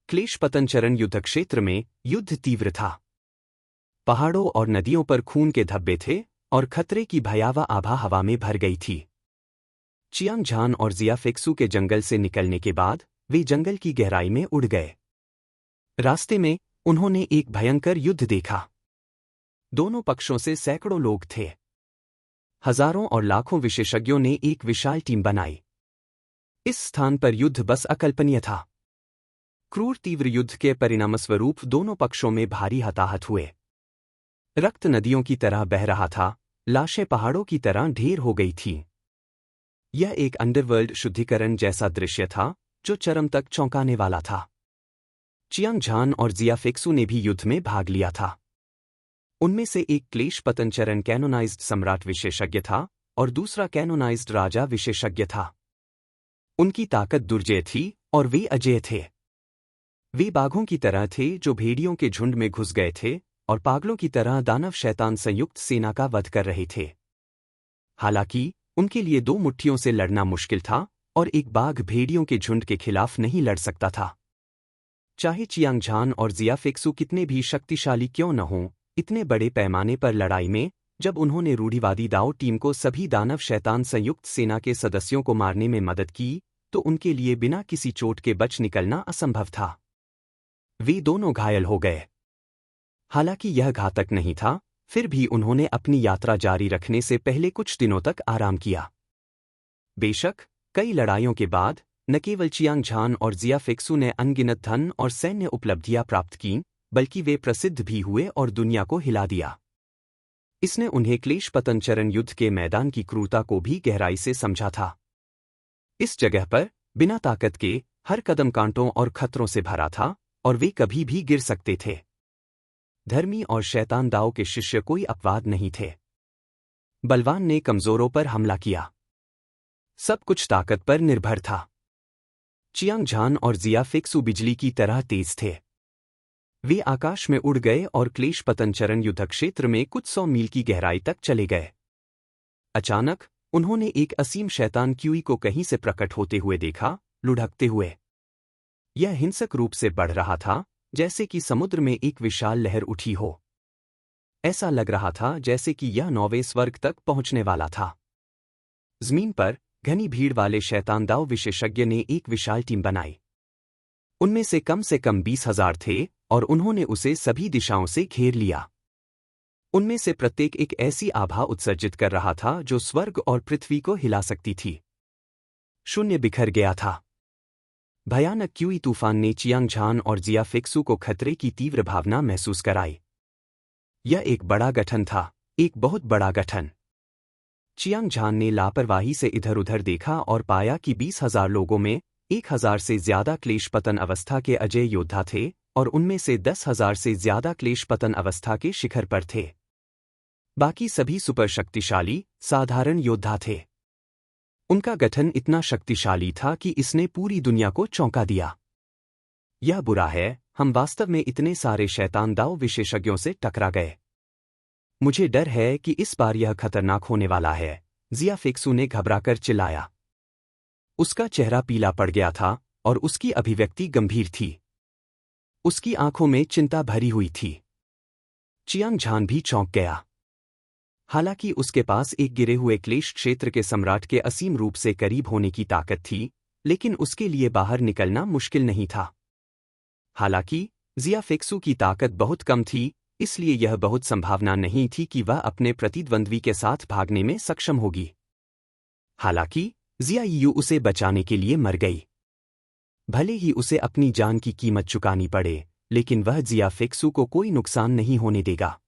क्लेश पतनचरण युद्ध क्षेत्र में युद्ध तीव्र था। पहाड़ों और नदियों पर खून के धब्बे थे और खतरे की भयावह आभा हवा में भर गई थी। चियांग झान और जिया फेक्सू के जंगल से निकलने के बाद वे जंगल की गहराई में उड़ गए। रास्ते में उन्होंने एक भयंकर युद्ध देखा। दोनों पक्षों से सैकड़ों लोग थे। हजारों और लाखों विशेषज्ञों ने एक विशाल टीम बनाई। इस स्थान पर युद्ध बस अकल्पनीय था। क्रूर तीव्र युद्ध के परिणामस्वरूप दोनों पक्षों में भारी हताहत हुए। रक्त नदियों की तरह बह रहा था, लाशें पहाड़ों की तरह ढेर हो गई थीं। यह एक अंडरवर्ल्ड शुद्धिकरण जैसा दृश्य था जो चरम तक चौंकाने वाला था। चियांग झान और जिया फेक्सू ने भी युद्ध में भाग लिया था। उनमें से एक क्लेश पतनचरण कैनोनाइज्ड सम्राट विशेषज्ञ था और दूसरा कैनोनाइज्ड राजा विशेषज्ञ था। उनकी ताकत दुर्जेय थी और वे अजेय थे। वे बाघों की तरह थे जो भेड़ियों के झुंड में घुस गए थे और पागलों की तरह दानव शैतान संयुक्त सेना का वध कर रहे थे। हालांकि उनके लिए दो मुट्ठियों से लड़ना मुश्किल था और एक बाघ भेड़ियों के झुंड के खिलाफ नहीं लड़ सकता था। चाहे चियांग झान और जिया फेक्सू कितने भी शक्तिशाली क्यों न हों, इतने बड़े पैमाने पर लड़ाई में जब उन्होंने रूढ़िवादी दाओ टीम को सभी दानव शैतान संयुक्त सेना के सदस्यों को मारने में मदद की, तो उनके लिए बिना किसी चोट के बच निकलना असंभव था। वे दोनों घायल हो गए। हालांकि यह घातक नहीं था, फिर भी उन्होंने अपनी यात्रा जारी रखने से पहले कुछ दिनों तक आराम किया। बेशक कई लड़ाइयों के बाद न केवल चियांग झान और जिया फेक्सू ने अनगिनत धन और सैन्य उपलब्धियां प्राप्त कीं, बल्कि वे प्रसिद्ध भी हुए और दुनिया को हिला दिया। इसने उन्हें क्लेश पतनचरण युद्ध के मैदान की क्रूरता को भी गहराई से समझा था। इस जगह पर बिना ताकत के हर कदम कांटों और खतरों से भरा था और वे कभी भी गिर सकते थे। धर्मी और शैतान दाओ के शिष्य कोई अपवाद नहीं थे। बलवान ने कमजोरों पर हमला किया। सब कुछ ताकत पर निर्भर था। चियांग झान और जिया फेक्सू बिजली की तरह तेज थे। वे आकाश में उड़ गए और क्लेश पतनचरण युद्ध क्षेत्र में कुछ 100 मील की गहराई तक चले गए। अचानक उन्होंने एक असीम शैतान क्यूई को कहीं से प्रकट होते हुए देखा, लुढ़कते हुए। यह हिंसक रूप से बढ़ रहा था, जैसे कि समुद्र में एक विशाल लहर उठी हो। ऐसा लग रहा था जैसे कि यह 9वें स्वर्ग तक पहुंचने वाला था। जमीन पर घनी भीड़ वाले शैतान दाव विशेषज्ञ ने एक विशाल टीम बनाई। उनमें से कम 20,000 थे और उन्होंने उसे सभी दिशाओं से घेर लिया। उनमें से प्रत्येक एक ऐसी आभा उत्सर्जित कर रहा था जो स्वर्ग और पृथ्वी को हिला सकती थी। शून्य बिखर गया था। भयानक क्यूई तूफान ने चियांग झान और जिया फेक्सू को खतरे की तीव्र भावना महसूस कराई। यह एक बड़ा गठन था, एक बहुत बड़ा गठन। चियांग झान ने लापरवाही से इधर उधर देखा और पाया कि 20,000 लोगों में 1,000 से ज्यादा क्लेश पतन अवस्था के अजेय योद्धा थे और उनमें से 10,000 से ज्यादा क्लेश पतन अवस्था के शिखर पर थे। बाकी सभी सुपर शक्तिशाली, साधारण योद्धा थे। उनका गठन इतना शक्तिशाली था कि इसने पूरी दुनिया को चौंका दिया। यह बुरा है, हम वास्तव में इतने सारे शैतान दाव विशेषज्ञों से टकरा गए। मुझे डर है कि इस बार यह खतरनाक होने वाला है, जिया फेक्सू ने घबराकर चिल्लाया। उसका चेहरा पीला पड़ गया था और उसकी अभिव्यक्ति गंभीर थी। उसकी आंखों में चिंता भरी हुई थी। चियांग झान भी चौंक गया। हालांकि उसके पास एक गिरे हुए क्लेश क्षेत्र के सम्राट के असीम रूप से करीब होने की ताकत थी, लेकिन उसके लिए बाहर निकलना मुश्किल नहीं था। हालांकि जिया फेक्सू की ताकत बहुत कम थी, इसलिए यह बहुत संभावना नहीं थी कि वह अपने प्रतिद्वंद्वी के साथ भागने में सक्षम होगी। हालांकि जिया यू उसे बचाने के लिए मर गई। भले ही उसे अपनी जान की कीमत चुकानी पड़े, लेकिन वह जिया फेक्सू को कोई नुकसान नहीं होने देगा।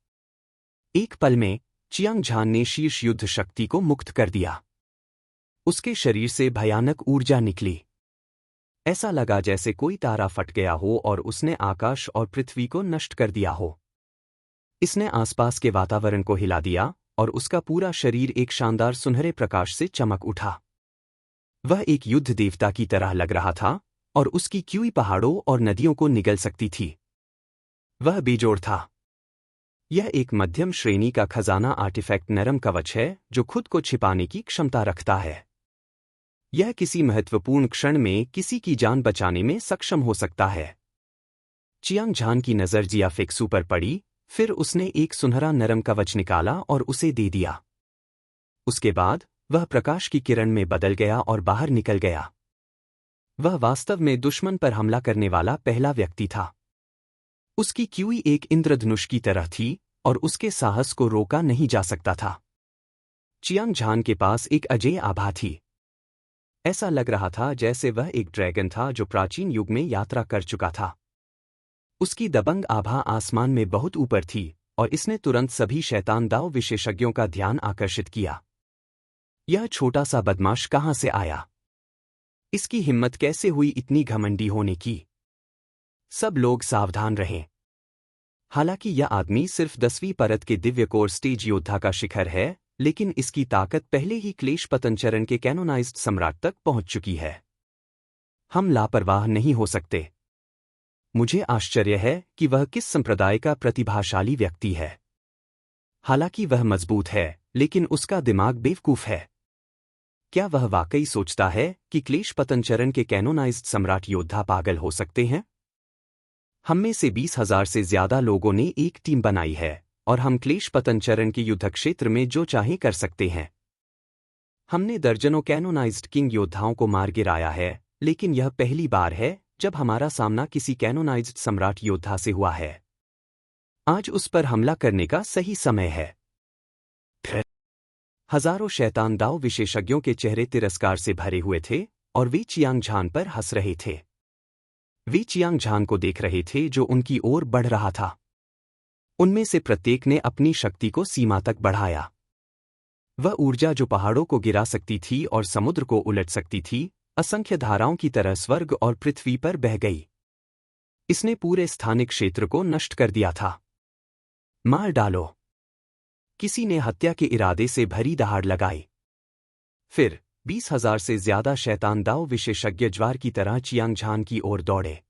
एक पल में चियांग झान ने शीर्ष युद्ध शक्ति को मुक्त कर दिया। उसके शरीर से भयानक ऊर्जा निकली। ऐसा लगा जैसे कोई तारा फट गया हो और उसने आकाश और पृथ्वी को नष्ट कर दिया हो। इसने आसपास के वातावरण को हिला दिया और उसका पूरा शरीर एक शानदार सुनहरे प्रकाश से चमक उठा। वह एक युद्ध देवता की तरह लग रहा था और उसकी क्यूई पहाड़ों और नदियों को निगल सकती थी। वह बेजोड़ था। यह एक मध्यम श्रेणी का खजाना आर्टिफैक्ट नरम कवच है जो खुद को छिपाने की क्षमता रखता है। यह किसी महत्वपूर्ण क्षण में किसी की जान बचाने में सक्षम हो सकता है। चियांग झान की नज़र जिया फेक्सू पर पड़ी, फिर उसने एक सुनहरा नरम कवच निकाला और उसे दे दिया। उसके बाद वह प्रकाश की किरण में बदल गया और बाहर निकल गया। वह वास्तव में दुश्मन पर हमला करने वाला पहला व्यक्ति था। उसकी क्यूई एक इंद्रधनुष की तरह थी और उसके साहस को रोका नहीं जा सकता था। चियांग झान के पास एक अजेय आभा थी। ऐसा लग रहा था जैसे वह एक ड्रैगन था जो प्राचीन युग में यात्रा कर चुका था। उसकी दबंग आभा आसमान में बहुत ऊपर थी और इसने तुरंत सभी शैतान दाव विशेषज्ञों का ध्यान आकर्षित किया। यह छोटा सा बदमाश कहाँ से आया? इसकी हिम्मत कैसे हुई इतनी घमंडी होने की? सब लोग सावधान रहें। हालांकि यह आदमी सिर्फ 10वीं परत के दिव्य कोर स्टेज योद्धा का शिखर है, लेकिन इसकी ताकत पहले ही क्लेश पतनचरण के कैनोनाइज्ड सम्राट तक पहुंच चुकी है। हम लापरवाह नहीं हो सकते। मुझे आश्चर्य है कि वह किस संप्रदाय का प्रतिभाशाली व्यक्ति है। हालांकि वह मजबूत है, लेकिन उसका दिमाग बेवकूफ है। क्या वह वाकई सोचता है कि क्लेश पतनचरण के कैनोनाइज्ड सम्राट योद्धा पागल हो सकते हैं? हममें से 20,000 से ज्यादा लोगों ने एक टीम बनाई है और हम क्लेश पतनचरण के युद्ध क्षेत्र में जो चाहे कर सकते हैं। हमने दर्जनों कैनोनाइज्ड किंग योद्धाओं को मार गिराया है, लेकिन यह पहली बार है जब हमारा सामना किसी कैनोनाइज्ड सम्राट योद्धा से हुआ है। आज उस पर हमला करने का सही समय है। हजारों शैतान दाव विशेषज्ञों के चेहरे तिरस्कार से भरे हुए थे और वे चियांग झान पर हंस रहे थे। वे चियांग झान को देख रहे थे जो उनकी ओर बढ़ रहा था। उनमें से प्रत्येक ने अपनी शक्ति को सीमा तक बढ़ाया। वह ऊर्जा जो पहाड़ों को गिरा सकती थी और समुद्र को उलट सकती थी, असंख्य धाराओं की तरह स्वर्ग और पृथ्वी पर बह गई। इसने पूरे स्थानिक क्षेत्र को नष्ट कर दिया था। मार डालो! किसी ने हत्या के इरादे से भरी दहाड़ लगाई। फिर 20,000 से ज्यादा शैतान दाव विशेषज्ञ ज्वार की तरह चियांग झान की ओर दौड़े।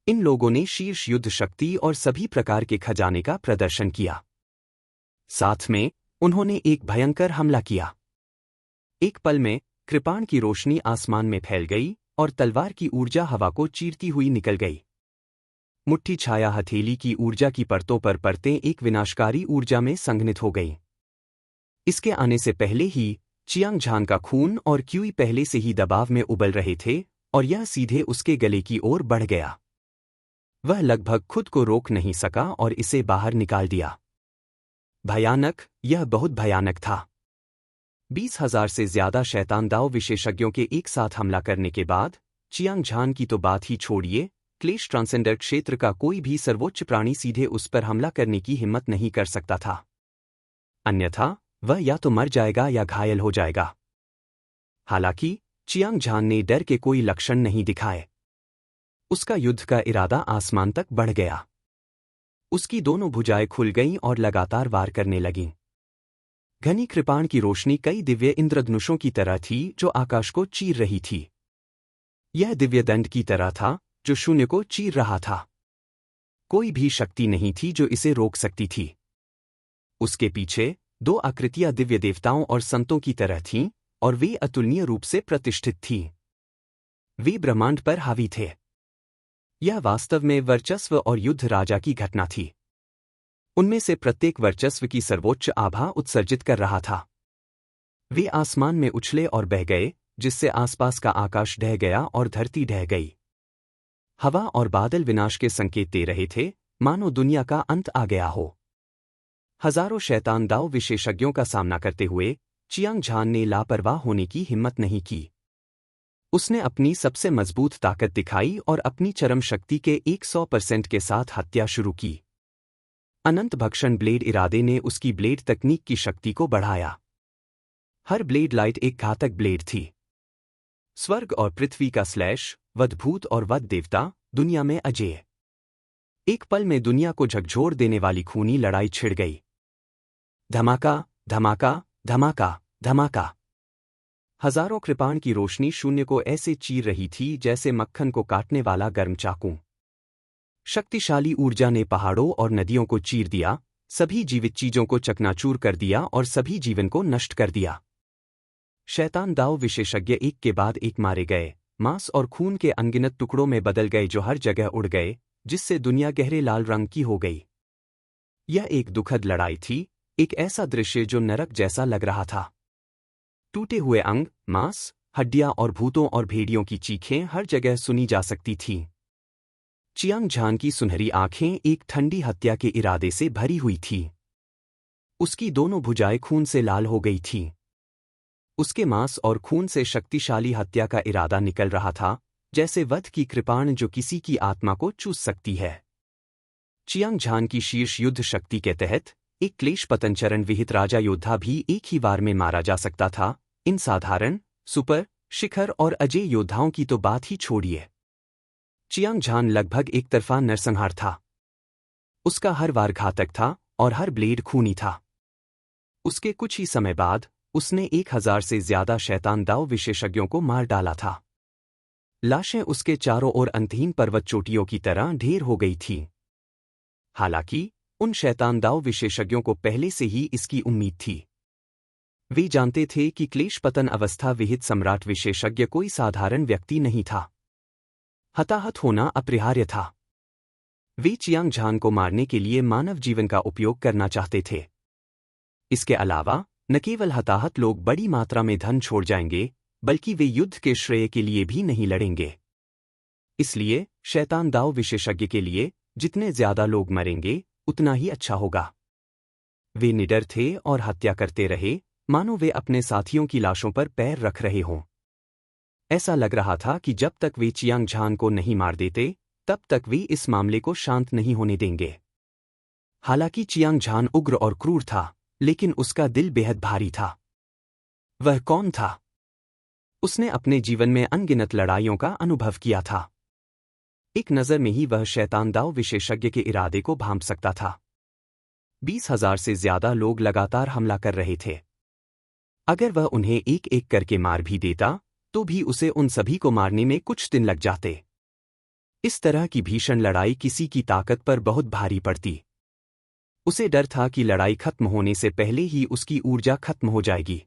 इन लोगों ने शीर्ष युद्ध शक्ति और सभी प्रकार के खजाने का प्रदर्शन किया। साथ में उन्होंने एक भयंकर हमला किया। एक पल में कृपाण की रोशनी आसमान में फैल गई और तलवार की ऊर्जा हवा को चीरती हुई निकल गई। मुट्ठी छाया हथेली की ऊर्जा की परतों पर परतें एक विनाशकारी ऊर्जा में संघनित हो गईं। इसके आने से पहले ही चियांग झान का खून और क्यूई पहले से ही दबाव में उबल रहे थे और यह सीधे उसके गले की ओर बढ़ गया। वह लगभग खुद को रोक नहीं सका और इसे बाहर निकाल दिया। भयानक, यह बहुत भयानक था। 20,000 से ज्यादा शैतान दाव विशेषज्ञों के एक साथ हमला करने के बाद चियांग झान की तो बात ही छोड़िए, क्लेश ट्रांसेंडर क्षेत्र का कोई भी सर्वोच्च प्राणी सीधे उस पर हमला करने की हिम्मत नहीं कर सकता था। अन्यथा वह या तो मर जाएगा या घायल हो जाएगा। हालांकि चियांग झान ने डर के कोई लक्षण नहीं दिखाए। उसका युद्ध का इरादा आसमान तक बढ़ गया। उसकी दोनों भुजाएं खुल गईं और लगातार वार करने लगीं। घनी कृपाण की रोशनी कई दिव्य इंद्रधनुषों की तरह थी जो आकाश को चीर रही थी। यह दिव्य दंड की तरह था जो शून्य को चीर रहा था। कोई भी शक्ति नहीं थी जो इसे रोक सकती थी। उसके पीछे 2 आकृतियां दिव्य देवताओं और संतों की तरह थीं और वे अतुलनीय रूप से प्रतिष्ठित थीं। वे ब्रह्मांड पर हावी थे। यह वास्तव में वर्चस्व और युद्ध राजा की घटना थी। उनमें से प्रत्येक वर्चस्व की सर्वोच्च आभा उत्सर्जित कर रहा था। वे आसमान में उछले और बह गए, जिससे आसपास का आकाश ढह गया और धरती ढह गई। हवा और बादल विनाश के संकेत दे रहे थे, मानो दुनिया का अंत आ गया हो। हजारों शैतान दाव विशेषज्ञों का सामना करते हुए चियांग झान ने लापरवाह होने की हिम्मत नहीं की। उसने अपनी सबसे मजबूत ताकत दिखाई और अपनी चरम शक्ति के 100% के साथ हत्या शुरू की। अनंत भक्षण ब्लेड इरादे ने उसकी ब्लेड तकनीक की शक्ति को बढ़ाया। हर ब्लेड लाइट एक घातक ब्लेड थी। स्वर्ग और पृथ्वी का स्लैश, वधभूत और वध देवता, दुनिया में अजेय। एक पल में दुनिया को झकझोर देने वाली खूनी लड़ाई छिड़ गई। धमाका, धमाका, धमाका, धमाका। हजारों कृपाण की रोशनी शून्य को ऐसे चीर रही थी जैसे मक्खन को काटने वाला गर्म चाकू। शक्तिशाली ऊर्जा ने पहाड़ों और नदियों को चीर दिया, सभी जीवित चीजों को चकनाचूर कर दिया और सभी जीवन को नष्ट कर दिया। शैतान दाव विशेषज्ञ एक के बाद एक मारे गए, मांस और खून के अनगिनत टुकड़ों में बदल गए जो हर जगह उड़ गए, जिससे दुनिया गहरे लाल रंग की हो गई। यह एक दुखद लड़ाई थी, एक ऐसा दृश्य जो नरक जैसा लग रहा था। टूटे हुए अंग, मांस, हड्डियां और भूतों और भेड़ियों की चीखें हर जगह सुनी जा सकती थीं। चियांग झान की सुनहरी आंखें एक ठंडी हत्या के इरादे से भरी हुई थीं। उसकी दोनों भुजाएं खून से लाल हो गई थीं। उसके मांस और खून से शक्तिशाली हत्या का इरादा निकल रहा था, जैसे वध की कृपाण जो किसी की आत्मा को चूस सकती है। चियांग झान की शीर्ष युद्ध शक्ति के तहत एक क्लेश पतन चरण विहित राजा योद्धा भी एक ही बार में मारा जा सकता था। इन साधारण, सुपर, शिखर और अजय योद्धाओं की तो बात ही छोड़िए। चियांग झान लगभग एक तरफा नरसंहार था। उसका हर वार घातक था और हर ब्लेड खूनी था। उसके कुछ ही समय बाद उसने 1000 से ज्यादा शैतान दाव विशेषज्ञों को मार डाला था। लाशें उसके चारों ओर अंतहीन पर्वत चोटियों की तरह ढेर हो गई थीं। हालांकि उन शैतान दाव विशेषज्ञों को पहले से ही इसकी उम्मीद थी। वे जानते थे कि क्लेश पतन अवस्था विहित सम्राट विशेषज्ञ कोई साधारण व्यक्ति नहीं था। हताहत होना अपरिहार्य था। वे चियांग झान को मारने के लिए मानव जीवन का उपयोग करना चाहते थे। इसके अलावा न केवल हताहत लोग बड़ी मात्रा में धन छोड़ जाएंगे, बल्कि वे युद्ध के श्रेय के लिए भी नहीं लड़ेंगे। इसलिए शैतान दाव विशेषज्ञ के लिए जितने ज्यादा लोग मरेंगे, उतना ही अच्छा होगा। वे निडर थे और हत्या करते रहे, मानो वे अपने साथियों की लाशों पर पैर रख रहे हों। ऐसा लग रहा था कि जब तक वे चियांग झान को नहीं मार देते, तब तक वे इस मामले को शांत नहीं होने देंगे। हालांकि चियांग झान उग्र और क्रूर था, लेकिन उसका दिल बेहद भारी था। वह कौन था? उसने अपने जीवन में अनगिनत लड़ाइयों का अनुभव किया था। एक नज़र में ही वह शैतान दाव विशेषज्ञ के इरादे को भांप सकता था। 20,000 से ज्यादा लोग लगातार हमला कर रहे थे। अगर वह उन्हें एक एक करके मार भी देता, तो भी उसे उन सभी को मारने में कुछ दिन लग जाते। इस तरह की भीषण लड़ाई किसी की ताकत पर बहुत भारी पड़ती। उसे डर था कि लड़ाई खत्म होने से पहले ही उसकी ऊर्जा खत्म हो जाएगी।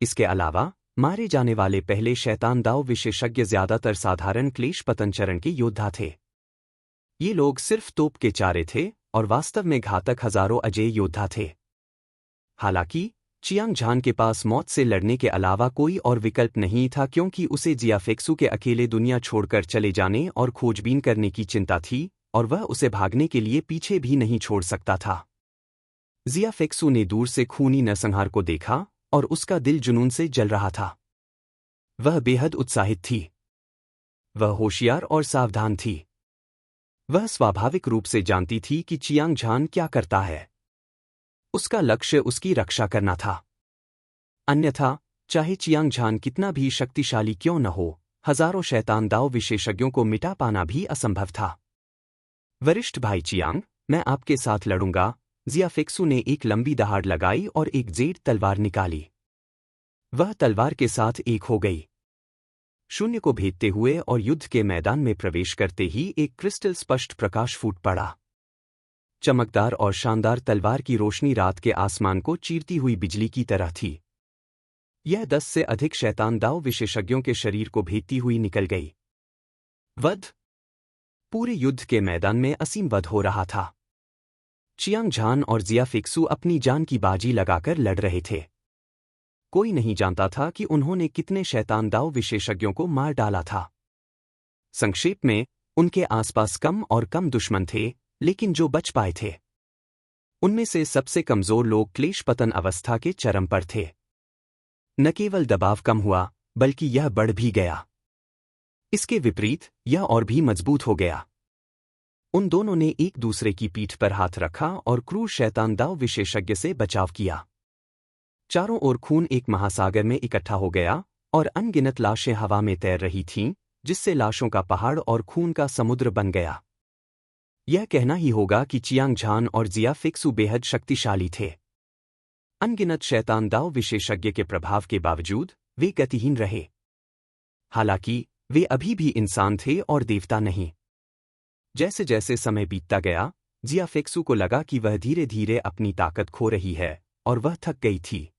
इसके अलावा मारे जाने वाले पहले शैतान दाव विशेषज्ञ ज्यादातर साधारण क्लेश पतन चरण के योद्धा थे। ये लोग सिर्फ तोप के चारे थे और वास्तव में घातक हजारों अजेय योद्धा थे। हालांकि चियांग झान के पास मौत से लड़ने के अलावा कोई और विकल्प नहीं था, क्योंकि उसे जियाफेक्सू के अकेले दुनिया छोड़कर चले जाने और खोजबीन करने की चिंता थी, और वह उसे भागने के लिए पीछे भी नहीं छोड़ सकता था। जियाफेक्सू ने दूर से खूनी नरसंहार को देखा और उसका दिल जुनून से जल रहा था। वह बेहद उत्साहित थी। वह होशियार और सावधान थी। वह स्वाभाविक रूप से जानती थी कि चियांग झान क्या करता है। उसका लक्ष्य उसकी रक्षा करना था। अन्यथा, चाहे चियांग झान कितना भी शक्तिशाली क्यों न हो, हजारों शैतान दाव विशेषज्ञों को मिटा पाना भी असंभव था। वरिष्ठ भाई चियांग, मैं आपके साथ लड़ूंगा। जियाफेक्सू ने एक लंबी दहाड़ लगाई और एक जेड तलवार निकाली। वह तलवार के साथ एक हो गई। शून्य को भेदते हुए और युद्ध के मैदान में प्रवेश करते ही एक क्रिस्टल स्पष्ट प्रकाश फूट पड़ा। चमकदार और शानदार तलवार की रोशनी रात के आसमान को चीरती हुई बिजली की तरह थी। यह 10 से अधिक शैतान दाव विशेषज्ञों के शरीर को भेदती हुई निकल गई। वध। पूरे युद्ध के मैदान में असीम वध हो रहा था। चियांग झान और जियाफेक्सू अपनी जान की बाजी लगाकर लड़ रहे थे। कोई नहीं जानता था कि उन्होंने कितने शैतान दाव विशेषज्ञों को मार डाला था। संक्षेप में, उनके आसपास कम और कम दुश्मन थे, लेकिन जो बच पाए थे, उनमें से सबसे कमजोर लोग क्लेश पतन अवस्था के चरम पर थे। न केवल दबाव कम हुआ, बल्कि यह बढ़ भी गया। इसके विपरीत, यह और भी मजबूत हो गया। उन दोनों ने एक दूसरे की पीठ पर हाथ रखा और क्रूर शैतान दाव विशेषज्ञ से बचाव किया। चारों ओर खून एक महासागर में इकट्ठा हो गया और अनगिनत लाशें हवा में तैर रही थीं, जिससे लाशों का पहाड़ और खून का समुद्र बन गया। यह कहना ही होगा कि चियांग झान और जियाफेक्सू बेहद शक्तिशाली थे। अनगिनत शैतान दाव विशेषज्ञ के प्रभाव के बावजूद वे गतिहीन रहे। हालांकि वे अभी भी इंसान थे और देवता नहीं। जैसे जैसे समय बीतता गया, जियाफेक्सू को लगा कि वह धीरे धीरे अपनी ताकत खो रही है और वह थक गई थी।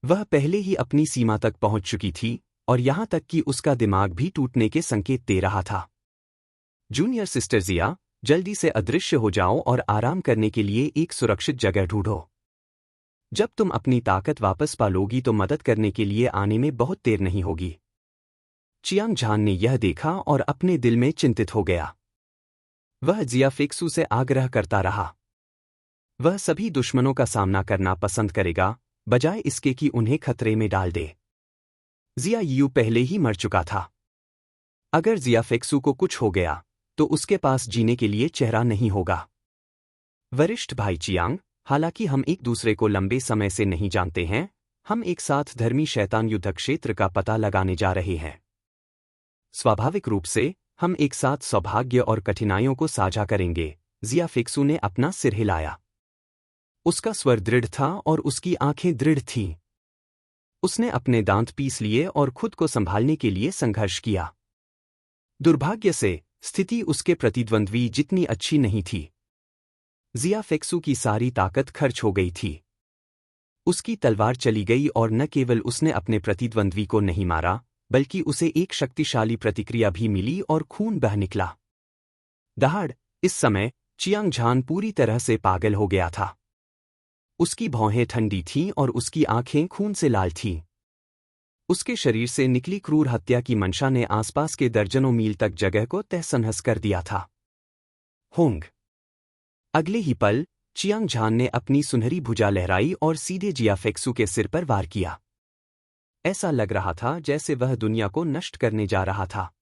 वह पहले ही अपनी सीमा तक पहुंच चुकी थी और यहां तक कि उसका दिमाग भी टूटने के संकेत दे रहा था। जूनियर सिस्टर जिया, जल्दी से अदृश्य हो जाओ और आराम करने के लिए एक सुरक्षित जगह ढूंढो। जब तुम अपनी ताकत वापस पालोगी तो मदद करने के लिए आने में बहुत देर नहीं होगी। चियांग झान ने यह देखा और अपने दिल में चिंतित हो गया। वह जिया फेक्सू से आग्रह करता रहा। वह सभी दुश्मनों का सामना करना पसंद करेगा, बजाय इसके कि उन्हें खतरे में डाल दे। जिया यू पहले ही मर चुका था। अगर जिया फेक्सू को कुछ हो गया तो उसके पास जीने के लिए चेहरा नहीं होगा। वरिष्ठ भाई चियांग, हालांकि हम एक दूसरे को लंबे समय से नहीं जानते हैं, हम एक साथ धर्मी शैतान युद्ध क्षेत्र का पता लगाने जा रहे हैं। स्वाभाविक रूप से हम एक साथ सौभाग्य और कठिनाइयों को साझा करेंगे। जिया फेक्सू ने अपना सिर हिलाया। उसका स्वर दृढ़ था और उसकी आंखें दृढ़ थीं। उसने अपने दांत पीस लिए और खुद को संभालने के लिए संघर्ष किया। दुर्भाग्य से स्थिति उसके प्रतिद्वंद्वी जितनी अच्छी नहीं थी। जिया फेक्सू की सारी ताकत खर्च हो गई थी। उसकी तलवार चली गई और न केवल उसने अपने प्रतिद्वंद्वी को नहीं मारा, बल्कि उसे एक शक्तिशाली प्रतिक्रिया भी मिली और खून बह निकला। दहाड़! इस समय चियांग झान पूरी तरह से पागल हो गया था। उसकी भौहें ठंडी थीं और उसकी आंखें खून से लाल थीं। उसके शरीर से निकली क्रूर हत्या की मंशा ने आसपास के दर्जनों मील तक जगह को तहस-नहस कर दिया था। होंग! अगले ही पल चियांग झान ने अपनी सुनहरी भुजा लहराई और सीधे जिया फेक्सू के सिर पर वार किया। ऐसा लग रहा था जैसे वह दुनिया को नष्ट करने जा रहा था।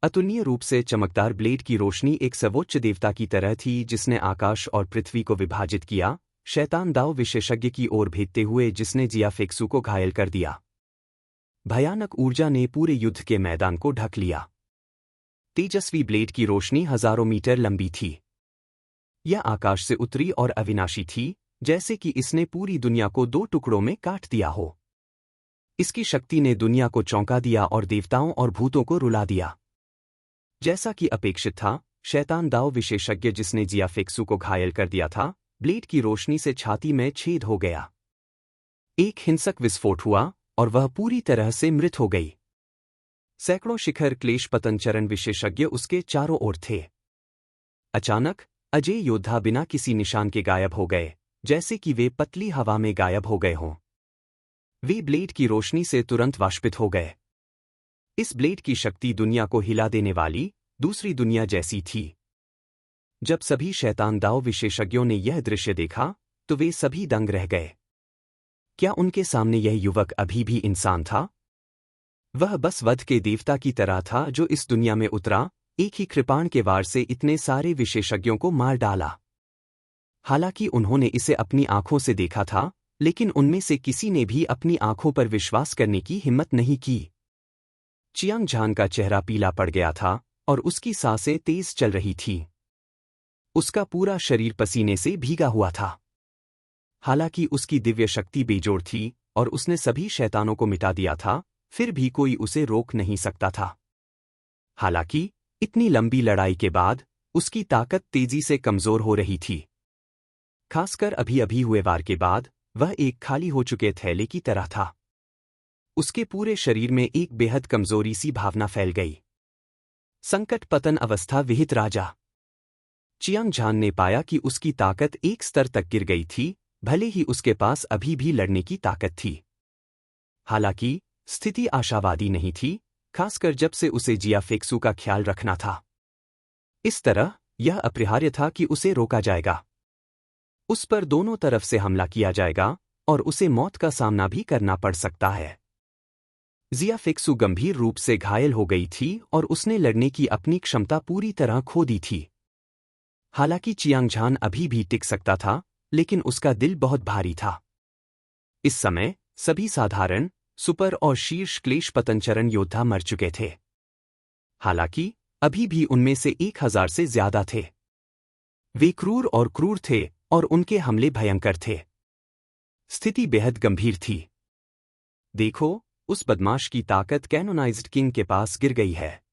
अतुलनीय रूप से चमकदार ब्लेड की रोशनी एक सर्वोच्च देवता की तरह थी जिसने आकाश और पृथ्वी को विभाजित किया, शैतान दाव विशेषज्ञ की ओर भेजते हुए जिसने जिया फेक्सू को घायल कर दिया। भयानक ऊर्जा ने पूरे युद्ध के मैदान को ढक लिया। तेजस्वी ब्लेड की रोशनी हजारों मीटर लंबी थी। यह आकाश से उतरी और अविनाशी थी, जैसे कि इसने पूरी दुनिया को दो टुकड़ों में काट दिया हो। इसकी शक्ति ने दुनिया को चौंका दिया और देवताओं और भूतों को रुला दिया। जैसा कि अपेक्षित था, शैतान दाव विशेषज्ञ जिसने जिया फेक्सू को घायल कर दिया था, ब्लेड की रोशनी से छाती में छेद हो गया। एक हिंसक विस्फोट हुआ और वह पूरी तरह से मृत हो गई। सैकड़ों शिखर क्लेश पतनचरण विशेषज्ञ उसके चारों ओर थे। अचानक अजय योद्धा बिना किसी निशान के गायब हो गए, जैसे कि वे पतली हवा में गायब हो गए हों। वे ब्लेड की रोशनी से तुरंत वाष्पित हो गए। इस ब्लेड की शक्ति दुनिया को हिला देने वाली दूसरी दुनिया जैसी थी। जब सभी शैतान दाव विशेषज्ञों ने यह दृश्य देखा तो वे सभी दंग रह गए। क्या उनके सामने यह युवक अभी भी इंसान था? वह बस वध के देवता की तरह था जो इस दुनिया में उतरा, एक ही कृपाण के वार से इतने सारे विशेषज्ञों को मार डाला। हालांकि उन्होंने इसे अपनी आंखों से देखा था, लेकिन उनमें से किसी ने भी अपनी आंखों पर विश्वास करने की हिम्मत नहीं की। चियांग झान का चेहरा पीला पड़ गया था और उसकी सांसें तेज चल रही थीं। उसका पूरा शरीर पसीने से भीगा हुआ था। हालांकि उसकी दिव्य शक्ति बेजोड़ थी और उसने सभी शैतानों को मिटा दिया था, फिर भी कोई उसे रोक नहीं सकता था। हालांकि इतनी लंबी लड़ाई के बाद उसकी ताकत तेजी से कमजोर हो रही थी। खासकर अभी-अभी हुए वार के बाद वह एक खाली हो चुके थैले की तरह था। उसके पूरे शरीर में एक बेहद कमजोरी सी भावना फैल गई। संकट पतन अवस्था विहित राजा। चियांग झान ने पाया कि उसकी ताकत एक स्तर तक गिर गई थी, भले ही उसके पास अभी भी लड़ने की ताकत थी। हालांकि स्थिति आशावादी नहीं थी, खासकर जब से उसे जिया फेक्सू का ख्याल रखना था। इस तरह यह अपरिहार्य था कि उसे रोका जाएगा। उस पर दोनों तरफ से हमला किया जाएगा और उसे मौत का सामना भी करना पड़ सकता है। जिया फेक्सू गंभीर रूप से घायल हो गई थी और उसने लड़ने की अपनी क्षमता पूरी तरह खो दी थी। हालांकि चियांग झान अभी भी टिक सकता था, लेकिन उसका दिल बहुत भारी था। इस समय सभी साधारण, सुपर और शीर्ष क्लेश पतनचरण योद्धा मर चुके थे। हालांकि अभी भी उनमें से 1000 से ज्यादा थे। वे क्रूर और क्रूर थे और उनके हमले भयंकर थे। स्थिति बेहद गंभीर थी। देखो, उस बदमाश की ताकत कैनोनाइज्ड किंग के पास गिर गई है।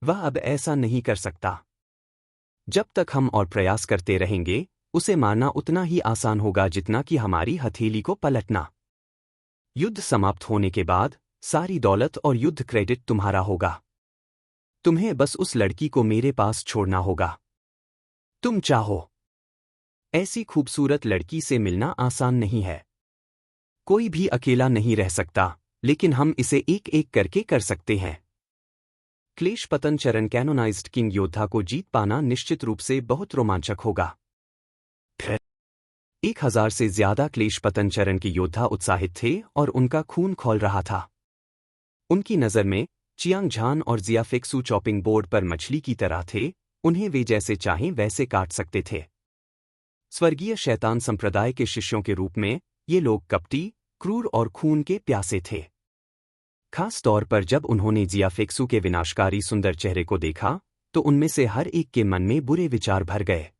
वह अब ऐसा नहीं कर सकता। जब तक हम और प्रयास करते रहेंगे, उसे मारना उतना ही आसान होगा जितना कि हमारी हथेली को पलटना। युद्ध समाप्त होने के बाद सारी दौलत और युद्ध क्रेडिट तुम्हारा होगा। तुम्हें बस उस लड़की को मेरे पास छोड़ना होगा। तुम चाहो ऐसी खूबसूरत लड़की से मिलना आसान नहीं है। कोई भी अकेला नहीं रह सकता, लेकिन हम इसे एक एक करके कर सकते हैं। क्लेश पतन चरण कैनोनाइज्ड किंग योद्धा को जीत पाना निश्चित रूप से बहुत रोमांचक होगा। 1000 से ज्यादा क्लेश पतन चरण के योद्धा उत्साहित थे और उनका खून खौल रहा था। उनकी नज़र में चियांग झान और जिया फेक्सू चॉपिंग बोर्ड पर मछली की तरह थे, उन्हें वे जैसे चाहें वैसे काट सकते थे। स्वर्गीय शैतान संप्रदाय के शिष्यों के रूप में ये लोग कपटी, क्रूर और खून के प्यासे थे। खास तौर पर जब उन्होंने जिया फेक्सू के विनाशकारी सुंदर चेहरे को देखा, तो उनमें से हर एक के मन में बुरे विचार भर गए।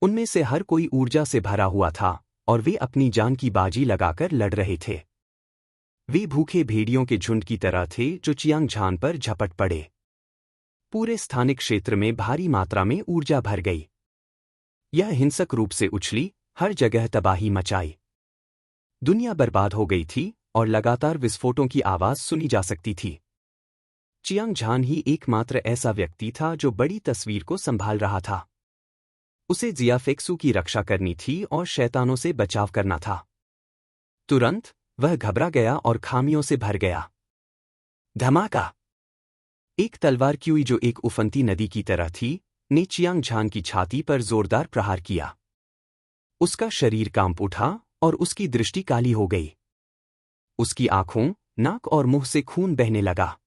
उनमें से हर कोई ऊर्जा से भरा हुआ था और वे अपनी जान की बाजी लगाकर लड़ रहे थे। वे भूखे भेड़ियों के झुंड की तरह थे जो चियांग झान पर झपट पड़े। पूरे स्थानिक क्षेत्र में भारी मात्रा में ऊर्जा भर गई। यह हिंसक रूप से उछली, हर जगह तबाही मचाई। दुनिया बर्बाद हो गई थी और लगातार विस्फोटों की आवाज सुनी जा सकती थी। चियांग झान ही एकमात्र ऐसा व्यक्ति था जो बड़ी तस्वीर को संभाल रहा था। उसे जिया फेक्सू की रक्षा करनी थी और शैतानों से बचाव करना था। तुरंत वह घबरा गया और खामियों से भर गया। धमाका! एक तलवार क्यूई जो एक उफनती नदी की तरह थी, ने चियांग झान की छाती पर जोरदार प्रहार किया। उसका शरीर कांप उठा और उसकी दृष्टि काली हो गई। उसकी आंखों, नाक और मुंह से खून बहने लगा।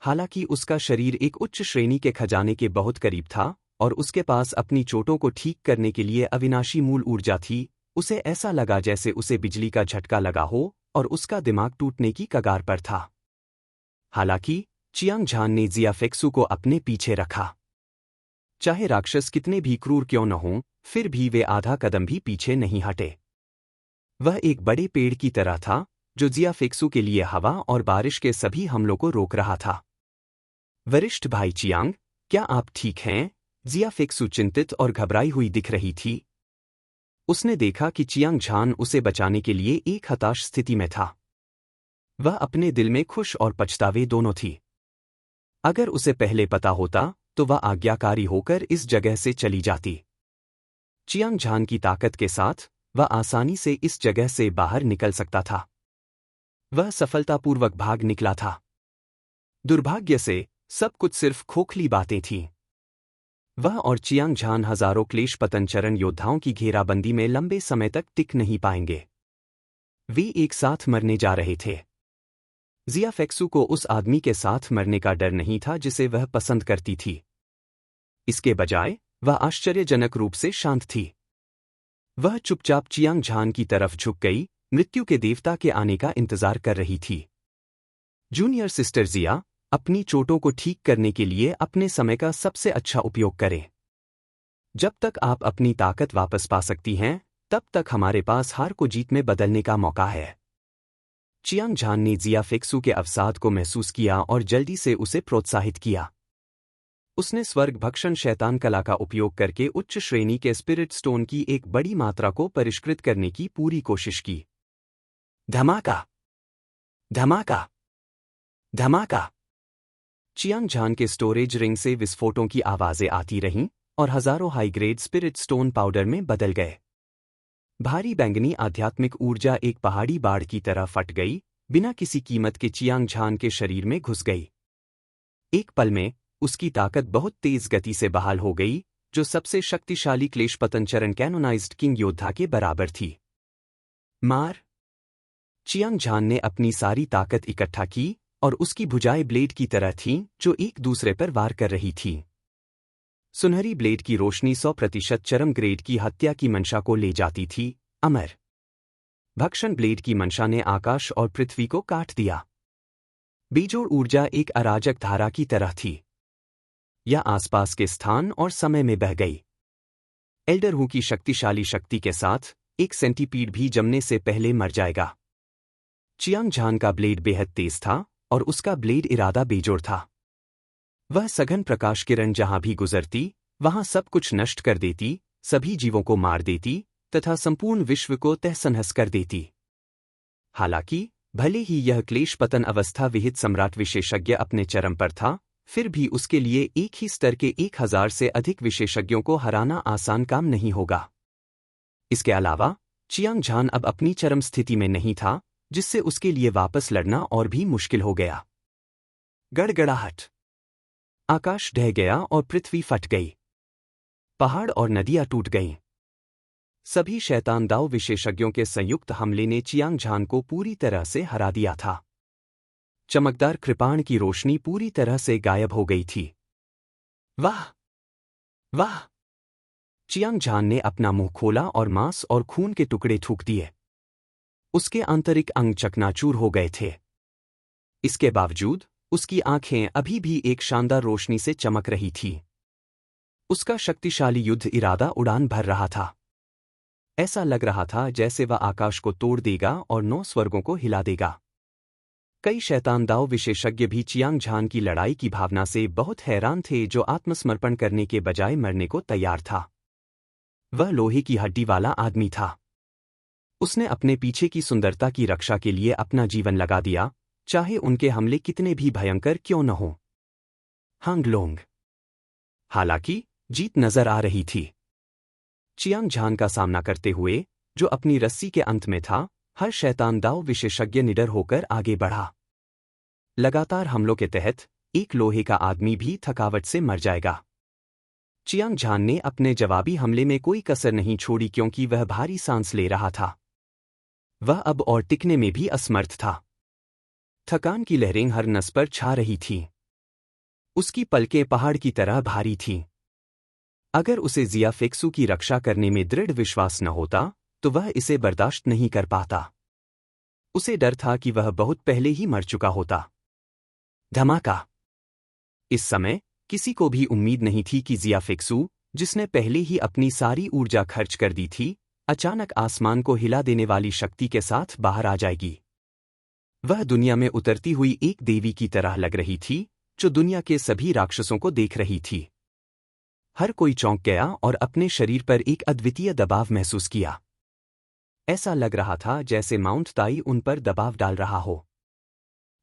हालांकि उसका शरीर एक उच्च श्रेणी के खजाने के बहुत करीब था और उसके पास अपनी चोटों को ठीक करने के लिए अविनाशी मूल ऊर्जा थी, उसे ऐसा लगा जैसे उसे बिजली का झटका लगा हो और उसका दिमाग टूटने की कगार पर था। हालांकि चियांग झान ने जिया फेक्सू को अपने पीछे रखा। चाहे राक्षस कितने भी क्रूर क्यों न हों, फिर भी वे आधा कदम भी पीछे नहीं हटे। वह एक बड़े पेड़ की तरह था जो जिया फेक्सू के लिए हवा और बारिश के सभी हमलों को रोक रहा था। वरिष्ठ भाई चियांग, क्या आप ठीक हैं? जिया फेक्सू चिंतित और घबराई हुई दिख रही थी। उसने देखा कि चियांग झान उसे बचाने के लिए एक हताश स्थिति में था। वह अपने दिल में खुश और पछतावे दोनों थी। अगर उसे पहले पता होता तो वह आज्ञाकारी होकर इस जगह से चली जाती। चियांग झान की ताकत के साथ वह आसानी से इस जगह से बाहर निकल सकता था। वह सफलतापूर्वक भाग निकला था। दुर्भाग्य से सब कुछ सिर्फ खोखली बातें थीं। वह और चियांग झान हजारों क्लेश पतन चरण योद्धाओं की घेराबंदी में लंबे समय तक टिक नहीं पाएंगे। वे एक साथ मरने जा रहे थे। जिया फेक्सू को उस आदमी के साथ मरने का डर नहीं था जिसे वह पसंद करती थी। इसके बजाय वह आश्चर्यजनक रूप से शांत थी। वह चुपचाप चियांग झान की तरफ झुक गई, मृत्यु के देवता के आने का इंतजार कर रही थी। जूनियर सिस्टर जिया, अपनी चोटों को ठीक करने के लिए अपने समय का सबसे अच्छा उपयोग करें। जब तक आप अपनी ताकत वापस पा सकती हैं, तब तक हमारे पास हार को जीत में बदलने का मौका है। चियांग झान ने जिया फेक्सू के अवसाद को महसूस किया और जल्दी से उसे प्रोत्साहित किया। उसने स्वर्ग भक्षण शैतान कला का उपयोग करके उच्च श्रेणी के स्पिरिट स्टोन की एक बड़ी मात्रा को परिष्कृत करने की पूरी कोशिश की। धमाका! धमाका! धमाका! चियांग झान के स्टोरेज रिंग से विस्फोटों की आवाजें आती रहीं और हजारों high grade spirit stone powder में बदल गए। भारी बैंगनी आध्यात्मिक ऊर्जा एक पहाड़ी बाढ़ की तरह फट गई, बिना किसी कीमत के चियांग झान के शरीर में घुस गई। एक पल में उसकी ताकत बहुत तेज गति से बहाल हो गई, जो सबसे शक्तिशाली क्लेश पतन चरण कैनोनाइज्ड किंग योद्धा के बराबर थी। मार! चियांग झान ने अपनी सारी ताकत इकट्ठा की और उसकी भुजाएं ब्लेड की तरह थीं जो एक दूसरे पर वार कर रही थीं। सुनहरी ब्लेड की रोशनी 100% चरम ग्रेड की हत्या की मंशा को ले जाती थी। अमर भक्षण ब्लेड की मंशा ने आकाश और पृथ्वी को काट दिया। बेजोड़ ऊर्जा एक अराजक धारा की तरह थी। यह आसपास के स्थान और समय में बह गई। एल्डर हू की शक्तिशाली शक्ति के साथ एक सेंटीपीड भी जमने से पहले मर जाएगा। चियांग झान का ब्लेड बेहद तेज था और उसका ब्लेड इरादा बेजोड़ था। वह सघन प्रकाश किरण जहां भी गुजरती, वहां सब कुछ नष्ट कर देती, सभी जीवों को मार देती तथा संपूर्ण विश्व को तहस-नहस कर देती। हालांकि भले ही यह क्लेश पतन अवस्था विहित सम्राट विशेषज्ञ अपने चरम पर था, फिर भी उसके लिए एक ही स्तर के 1000 से अधिक विशेषज्ञों को हराना आसान काम नहीं होगा। इसके अलावा चियांग झान अब अपनी चरम स्थिति में नहीं था, जिससे उसके लिए वापस लड़ना और भी मुश्किल हो गया। गड़गड़ाहट। आकाश ढह गया और पृथ्वी फट गई। पहाड़ और नदियां टूट गईं। सभी शैतान दाव विशेषज्ञों के संयुक्त हमले ने चियांग झान को पूरी तरह से हरा दिया था। चमकदार कृपाण की रोशनी पूरी तरह से गायब हो गई थी। वाह वाह! चियांग झान ने अपना मुंह खोला और मांस और खून के टुकड़े थूक दिए। उसके आंतरिक अंग चकनाचूर हो गए थे। इसके बावजूद उसकी आंखें अभी भी एक शानदार रोशनी से चमक रही थीं। उसका शक्तिशाली युद्ध इरादा उड़ान भर रहा था। ऐसा लग रहा था जैसे वह आकाश को तोड़ देगा और 9 स्वर्गों को हिला देगा। कई शैतान दाव विशेषज्ञ भी चियांग झान की लड़ाई की भावना से बहुत हैरान थे, जो आत्मसमर्पण करने के बजाय मरने को तैयार था। वह लोहे की हड्डी वाला आदमी था। उसने अपने पीछे की सुंदरता की रक्षा के लिए अपना जीवन लगा दिया, चाहे उनके हमले कितने भी भयंकर क्यों न हों। हांगलोंग। हालांकि जीत नजर आ रही थी। चियांग झान का सामना करते हुए, जो अपनी रस्सी के अंत में था, हर शैतान दाव विशेषज्ञ निडर होकर आगे बढ़ा। लगातार हमलों के तहत एक लोहे का आदमी भी थकावट से मर जाएगा। चियांग झान ने अपने जवाबी हमले में कोई कसर नहीं छोड़ी, क्योंकि वह भारी सांस ले रहा था। वह अब और टिकने में भी असमर्थ था। थकान की लहरें हर नस पर छा रही थीं। उसकी पलकें पहाड़ की तरह भारी थीं। अगर उसे जिया फेक्सू की रक्षा करने में दृढ़ विश्वास न होता, तो वह इसे बर्दाश्त नहीं कर पाता। उसे डर था कि वह बहुत पहले ही मर चुका होता। धमाका। इस समय किसी को भी उम्मीद नहीं थी कि जिया फेक्सू, जिसने पहले ही अपनी सारी ऊर्जा खर्च कर दी थी, अचानक आसमान को हिला देने वाली शक्ति के साथ बाहर आ जाएगी। वह दुनिया में उतरती हुई एक देवी की तरह लग रही थी, जो दुनिया के सभी राक्षसों को देख रही थी। हर कोई चौंक गया और अपने शरीर पर एक अद्वितीय दबाव महसूस किया। ऐसा लग रहा था जैसे माउंट ताई उन पर दबाव डाल रहा हो।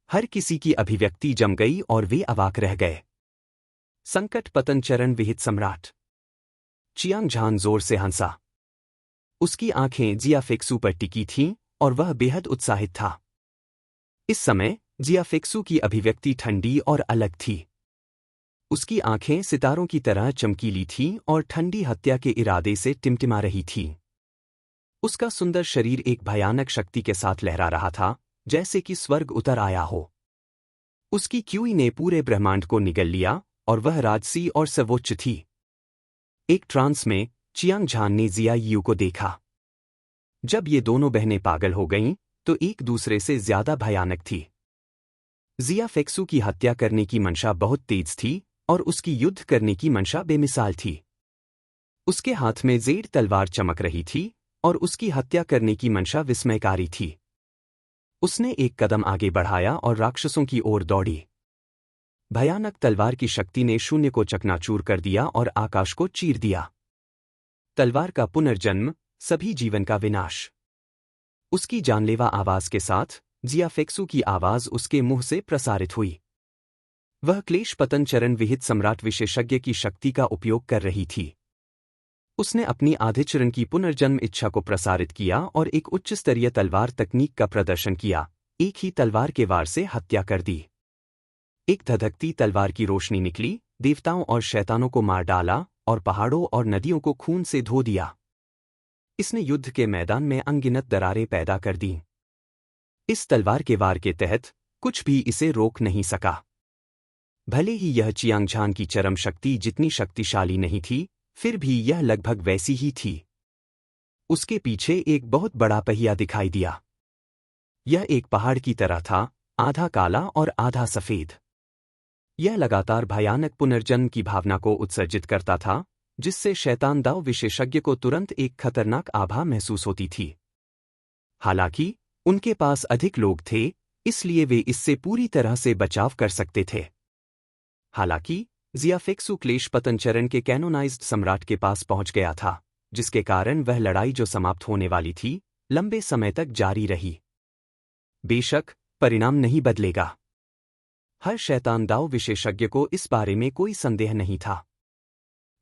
हर किसी की अभिव्यक्ति जम गई और वे अवाक रह गए। संकट पतन चरण विहित सम्राट। चियांग झान जोर से हंसा। उसकी आंखें जिया फेक्सू पर टिकी थीं और वह बेहद उत्साहित था। इस समय जिया फेक्सू की अभिव्यक्ति ठंडी और अलग थी। उसकी आंखें सितारों की तरह चमकीली थीं और ठंडी हत्या के इरादे से टिमटिमा रही थीं। उसका सुंदर शरीर एक भयानक शक्ति के साथ लहरा रहा था, जैसे कि स्वर्ग उतर आया हो। उसकी क्यूई ने पूरे ब्रह्मांड को निगल लिया और वह राजसी और सर्वोच्च थी। एक ट्रांस में चियांग झान ने जिया यू को देखा। जब ये दोनों बहनें पागल हो गईं, तो एक दूसरे से ज्यादा भयानक थी। जिया फेक्सू की हत्या करने की मंशा बहुत तेज थी और उसकी युद्ध करने की मंशा बेमिसाल थी। उसके हाथ में जेड तलवार चमक रही थी और उसकी हत्या करने की मंशा विस्मयकारी थी। उसने एक कदम आगे बढ़ाया और राक्षसों की ओर दौड़ी। भयानक तलवार की शक्ति ने शून्य को चकनाचूर कर दिया और आकाश को चीर दिया। तलवार का पुनर्जन्म, सभी जीवन का विनाश। उसकी जानलेवा आवाज के साथ जिया फेक्सू की आवाज उसके मुंह से प्रसारित हुई। वह क्लेश पतन चरण विहित सम्राट विशेषज्ञ की शक्ति का उपयोग कर रही थी। उसने अपनी आधिचरण की पुनर्जन्म इच्छा को प्रसारित किया और एक उच्च स्तरीय तलवार तकनीक का प्रदर्शन किया। एक ही तलवार के वार से हत्या कर दी। एक धधकती तलवार की रोशनी निकली, देवताओं और शैतानों को मार डाला और पहाड़ों और नदियों को खून से धो दिया। इसने युद्ध के मैदान में अनगिनत दरारें पैदा कर दीं। इस तलवार के वार के तहत कुछ भी इसे रोक नहीं सका। भले ही यह चियांग झान की चरम शक्ति जितनी शक्तिशाली नहीं थी, फिर भी यह लगभग वैसी ही थी। उसके पीछे एक बहुत बड़ा पहिया दिखाई दिया। यह एक पहाड़ की तरह था, आधा काला और आधा सफेद। यह लगातार भयानक पुनर्जन्म की भावना को उत्सर्जित करता था, जिससे शैतान दाव विशेषज्ञ को तुरंत एक खतरनाक आभा महसूस होती थी। हालांकि उनके पास अधिक लोग थे, इसलिए वे इससे पूरी तरह से बचाव कर सकते थे। हालांकि जिया फेक्सू क्लेश पतन चरण के कैनोनाइज्ड सम्राट के पास पहुंच गया था, जिसके कारण वह लड़ाई जो समाप्त होने वाली थी, लंबे समय तक जारी रही। बेशक परिणाम नहीं बदलेगा। हर शैतान दाव विशेषज्ञ को इस बारे में कोई संदेह नहीं था।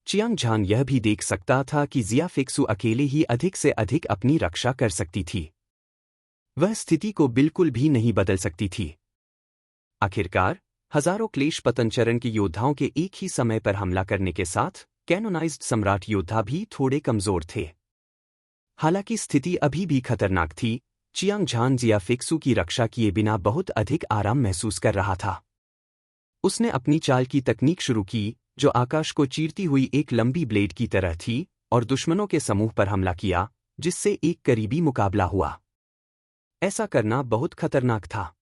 चियांग झान यह भी देख सकता था कि जिया फेक्सू अकेले ही अधिक से अधिक अपनी रक्षा कर सकती थी। वह स्थिति को बिल्कुल भी नहीं बदल सकती थी। आखिरकार हजारों क्लेश पतनचरण के योद्धाओं के एक ही समय पर हमला करने के साथ कैनोनाइज्ड सम्राट योद्धा भी थोड़े कमजोर थे। हालांकि स्थिति अभी भी खतरनाक थी, चियांग झान जिया फेक्सू की रक्षा किए बिना बहुत अधिक आराम महसूस कर रहा था। उसने अपनी चाल की तकनीक शुरू की, जो आकाश को चीरती हुई एक लंबी ब्लेड की तरह थी, और दुश्मनों के समूह पर हमला किया, जिससे एक करीबी मुकाबला हुआ। ऐसा करना बहुत खतरनाक था।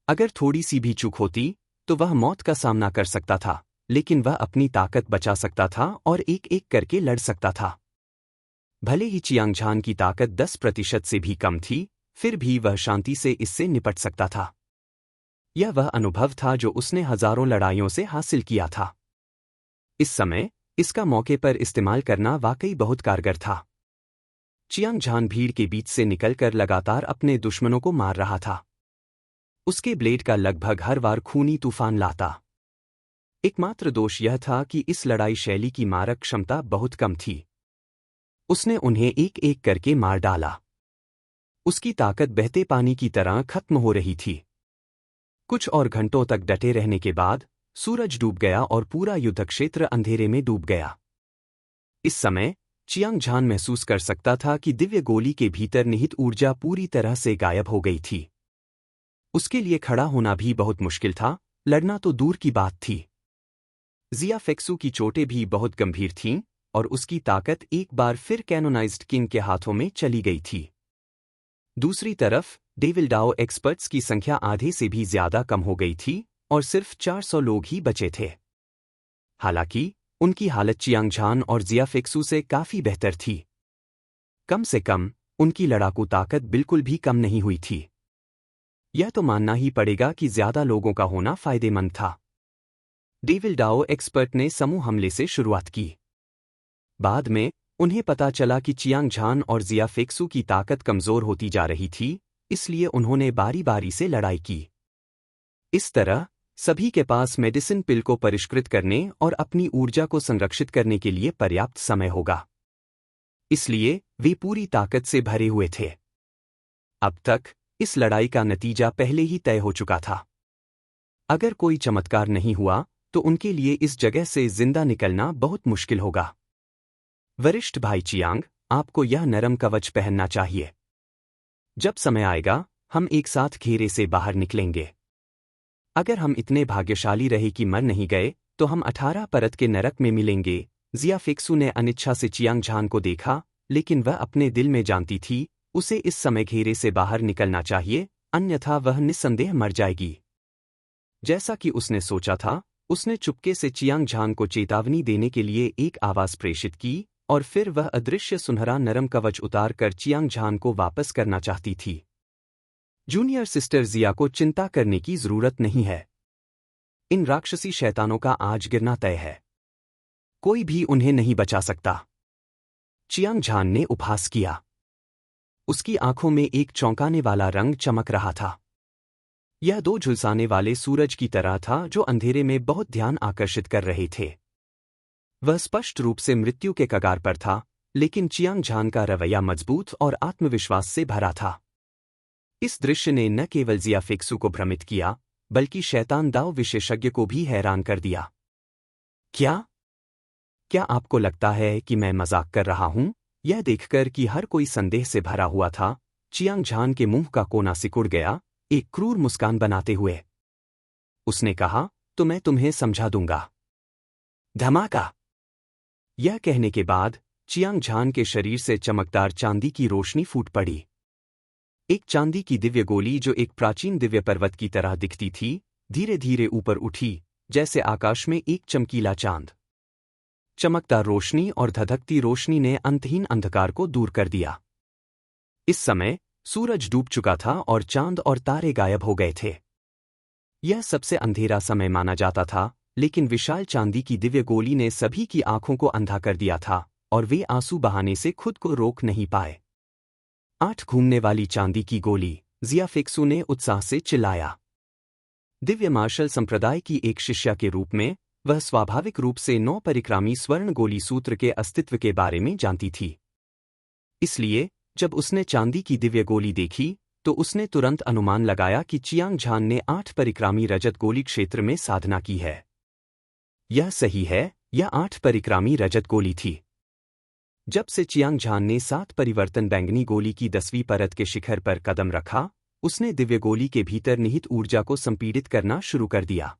अगर थोड़ी सी भी चूक होती तो वह मौत का सामना कर सकता था, लेकिन वह अपनी ताकत बचा सकता था और एक एक करके लड़ सकता था। भले ही चियांग झान की ताकत 10% से भी कम थी, फिर भी वह शांति से इससे निपट सकता था। यह वह अनुभव था जो उसने हजारों लड़ाइयों से हासिल किया था। इस समय इसका मौके पर इस्तेमाल करना वाकई बहुत कारगर था। चियांग झान भीड़ के बीच से निकलकर लगातार अपने दुश्मनों को मार रहा था। उसके ब्लेड का लगभग हर बार खूनी तूफान लाता। एकमात्र दोष यह था कि इस लड़ाई शैली की मारक क्षमता बहुत कम थी। उसने उन्हें एक एक करके मार डाला। उसकी ताकत बहते पानी की तरह खत्म हो रही थी। कुछ और घंटों तक डटे रहने के बाद सूरज डूब गया और पूरा युद्ध क्षेत्र अंधेरे में डूब गया। इस समय चियांग झान महसूस कर सकता था कि दिव्य गोली के भीतर निहित ऊर्जा पूरी तरह से गायब हो गई थी। उसके लिए खड़ा होना भी बहुत मुश्किल था, लड़ना तो दूर की बात थी। जिया फेक्सू की चोटें भी बहुत गंभीर थीं, और उसकी ताकत एक बार फिर कैनोनाइज्ड किंग के हाथों में चली गई थी। दूसरी तरफ डेविल डाओ एक्सपर्ट्स की संख्या आधे से भी ज्यादा कम हो गई थी, और सिर्फ 400 लोग ही बचे थे। हालांकि उनकी हालत चियांग झान और जिया फेक्सू से काफी बेहतर थी। कम से कम उनकी लड़ाकू ताकत बिल्कुल भी कम नहीं हुई थी। यह तो मानना ही पड़ेगा कि ज्यादा लोगों का होना फायदेमंद था। डेविल डाओ एक्सपर्ट ने समूह हमले से शुरुआत की। बाद में उन्हें पता चला कि चियांग झान और जिया फेक्सू की ताकत कमजोर होती जा रही थी, इसलिए उन्होंने बारी बारी से लड़ाई की। इस तरह सभी के पास मेडिसिन पिल को परिष्कृत करने और अपनी ऊर्जा को संरक्षित करने के लिए पर्याप्त समय होगा। इसलिए वे पूरी ताकत से भरे हुए थे। अब तक इस लड़ाई का नतीजा पहले ही तय हो चुका था। अगर कोई चमत्कार नहीं हुआ तो उनके लिए इस जगह से जिंदा निकलना बहुत मुश्किल होगा। वरिष्ठ भाई चियांग, आपको यह नरम कवच पहनना चाहिए। जब समय आएगा हम एक साथ घेरे से बाहर निकलेंगे। अगर हम इतने भाग्यशाली रहे कि मर नहीं गए तो हम 18 परत के नरक में मिलेंगे। जिया फेक्सू ने अनिच्छा से चियांग झान को देखा, लेकिन वह अपने दिल में जानती थी उसे इस समय घेरे से बाहर निकलना चाहिए, अन्यथा वह निस्संदेह मर जाएगी। जैसा कि उसने सोचा था, उसने चुपके से चियांग झान को चेतावनी देने के लिए एक आवाज प्रेषित की, और फिर वह अदृश्य सुनहरा नरम कवच उतार कर चियांग झान को वापस करना चाहती थी। जूनियर सिस्टर जिया को चिंता करने की जरूरत नहीं है। इन राक्षसी शैतानों का आज गिरना तय है। कोई भी उन्हें नहीं बचा सकता। चियांग झान ने उपहास किया। उसकी आंखों में एक चौंकाने वाला रंग चमक रहा था। यह दो झुलसाने वाले सूरज की तरह था जो अंधेरे में बहुत ध्यान आकर्षित कर रहे थे। वह स्पष्ट रूप से मृत्यु के कगार पर था, लेकिन चियांग झान का रवैया मजबूत और आत्मविश्वास से भरा था। इस दृश्य ने न केवल जिया फेक्सू को भ्रमित किया, बल्कि शैतान दाव विशेषज्ञ को भी हैरान कर दिया। क्या आपको लगता है कि मैं मजाक कर रहा हूं? यह देखकर कि हर कोई संदेह से भरा हुआ था, चियांग झान के मुंह का कोना सिकुड़ गया, एक क्रूर मुस्कान बनाते हुए। उसने कहा, तो मैं तुम्हें समझा दूंगा। धमाका! यह कहने के बाद चियांग झान के शरीर से चमकदार चांदी की रोशनी फूट पड़ी। एक चांदी की दिव्य गोली जो एक प्राचीन दिव्य पर्वत की तरह दिखती थी, धीरे धीरे ऊपर उठी, जैसे आकाश में एक चमकीला चांद। चमकदार रोशनी और धधकती रोशनी ने अंतहीन अंधकार को दूर कर दिया। इस समय सूरज डूब चुका था और चांद और तारे गायब हो गए थे। यह सबसे अंधेरा समय माना जाता था, लेकिन विशाल चांदी की दिव्य गोली ने सभी की आंखों को अंधा कर दिया था, और वे आंसू बहाने से खुद को रोक नहीं पाए। 8 घूमने वाली चांदी की गोली, जिया फेक्सू ने उत्साह से चिल्लाया। दिव्य मार्शल संप्रदाय की एक शिष्या के रूप में वह स्वाभाविक रूप से 9 परिक्रामी स्वर्ण गोली सूत्र के अस्तित्व के बारे में जानती थी। इसलिए जब उसने चांदी की दिव्य गोली देखी तो उसने तुरंत अनुमान लगाया कि चियांग झान ने 8 परिक्रामी रजत गोली क्षेत्र में साधना की है। यह सही है, यह 8 परिक्रामी रजत गोली थी। जब से चियांग झान ने 7 परिवर्तन बैंगनी गोली की 10वीं परत के शिखर पर कदम रखा, उसने दिव्य गोली के भीतर निहित ऊर्जा को संपीड़ित करना शुरू कर दिया।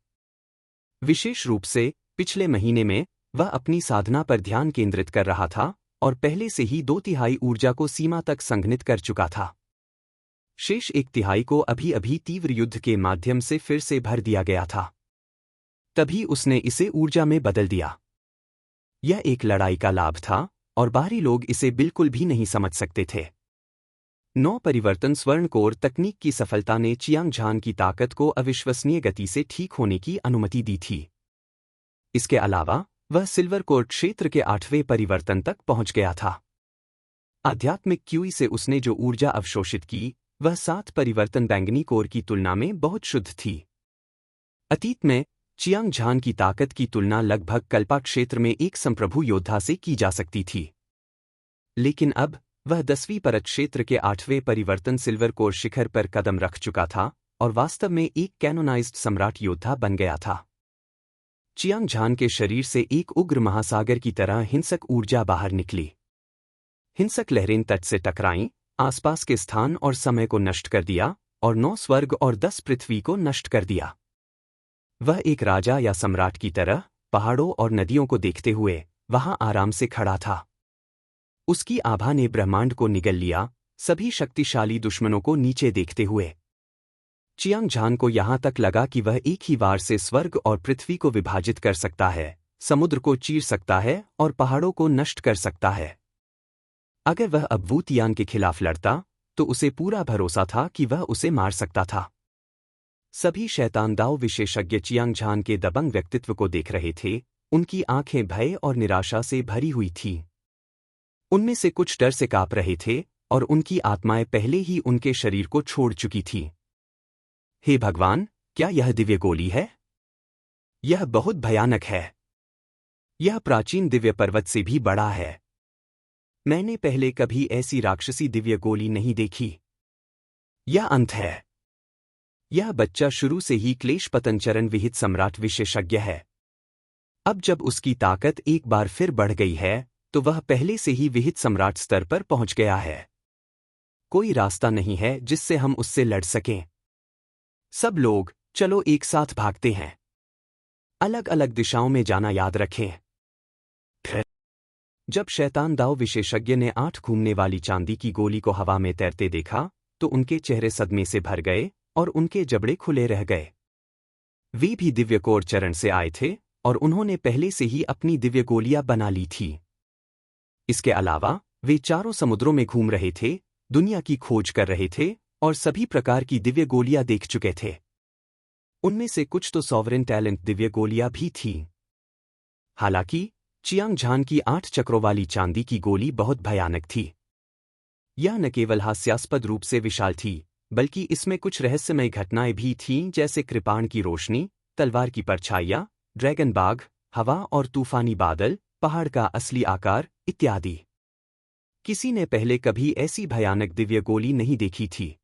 विशेष रूप से पिछले महीने में वह अपनी साधना पर ध्यान केंद्रित कर रहा था और पहले से ही 2/3 ऊर्जा को सीमा तक संघनित कर चुका था। शेष 1/3 को अभी अभी तीव्र युद्ध के माध्यम से फिर से भर दिया गया था। तभी उसने इसे ऊर्जा में बदल दिया। यह एक लड़ाई का लाभ था और बाहरी लोग इसे बिल्कुल भी नहीं समझ सकते थे। 9 परिवर्तन स्वर्ण कोर तकनीक की सफलता ने चियांग झान की ताकत को अविश्वसनीय गति से ठीक होने की अनुमति दी थी। इसके अलावा वह सिल्वर कोर क्षेत्र के 8वें परिवर्तन तक पहुंच गया था। आध्यात्मिक क्यूई से उसने जो ऊर्जा अवशोषित की वह 7 परिवर्तन बैंगनी कोर की तुलना में बहुत शुद्ध थी। अतीत में चियांग झान की ताकत की तुलना लगभग कल्पा क्षेत्र में एक संप्रभु योद्धा से की जा सकती थी। लेकिन अब वह 10वीं परत क्षेत्र के 8वें परिवर्तन सिल्वर कोर शिखर पर कदम रख चुका था और वास्तव में एक कैनोनाइज्ड सम्राट योद्धा बन गया था। चियांग झान के शरीर से एक उग्र महासागर की तरह हिंसक ऊर्जा बाहर निकली। हिंसक लहरें तट से टकराईं, आसपास के स्थान और समय को नष्ट कर दिया और 9 स्वर्ग और 10 पृथ्वी को नष्ट कर दिया। वह एक राजा या सम्राट की तरह पहाड़ों और नदियों को देखते हुए वहां आराम से खड़ा था। उसकी आभा ने ब्रह्मांड को निगल लिया, सभी शक्तिशाली दुश्मनों को नीचे देखते हुए। चियांग झान को यहां तक लगा कि वह एक ही वार से स्वर्ग और पृथ्वी को विभाजित कर सकता है, समुद्र को चीर सकता है और पहाड़ों को नष्ट कर सकता है। अगर वह अब वू तियान के खिलाफ लड़ता तो उसे पूरा भरोसा था कि वह उसे मार सकता था। सभी शैतान दाव विशेषज्ञ चियांग झान के दबंग व्यक्तित्व को देख रहे थे, उनकी आंखें भय और निराशा से भरी हुई थीं। उनमें से कुछ डर से कांप रहे थे और उनकी आत्माएं पहले ही उनके शरीर को छोड़ चुकी थीं। हे भगवान, क्या यह दिव्य गोली है? यह बहुत भयानक है। यह प्राचीन दिव्य पर्वत से भी बड़ा है। मैंने पहले कभी ऐसी राक्षसी दिव्य गोली नहीं देखी। यह अंत है। यह बच्चा शुरू से ही क्लेश पतनचरण विहित सम्राट विशेषज्ञ है। अब जब उसकी ताकत एक बार फिर बढ़ गई है तो वह पहले से ही विहित सम्राट स्तर पर पहुंच गया है। कोई रास्ता नहीं है जिससे हम उससे लड़ सकें। सब लोग चलो एक साथ भागते हैं। अलग अलग दिशाओं में जाना याद रखें। जब शैतान दाव विशेषज्ञ ने 8 घूमने वाली चांदी की गोली को हवा में तैरते देखा तो उनके चेहरे सदमे से भर गए और उनके जबड़े खुले रह गए। वे भी दिव्य कोर चरण से आए थे और उन्होंने पहले से ही अपनी दिव्य गोलियां बना ली थी। इसके अलावा वे चारों समुद्रों में घूम रहे थे, दुनिया की खोज कर रहे थे और सभी प्रकार की दिव्य गोलियां देख चुके थे। उनमें से कुछ तो सॉवरेन टैलेंट दिव्य गोलियां भी थीं। हालांकि चियांग झान की 8 चक्रों वाली चांदी की गोली बहुत भयानक थी। यह न केवल हास्यास्पद रूप से विशाल थी, बल्कि इसमें कुछ रहस्यमय घटनाएं भी थीं, जैसे कृपाण की रोशनी, तलवार की परछाइयां, ड्रैगन बाघ, हवा और तूफानी बादल, पहाड़ का असली आकार इत्यादि। किसी ने पहले कभी ऐसी भयानक दिव्य गोली नहीं देखी थी।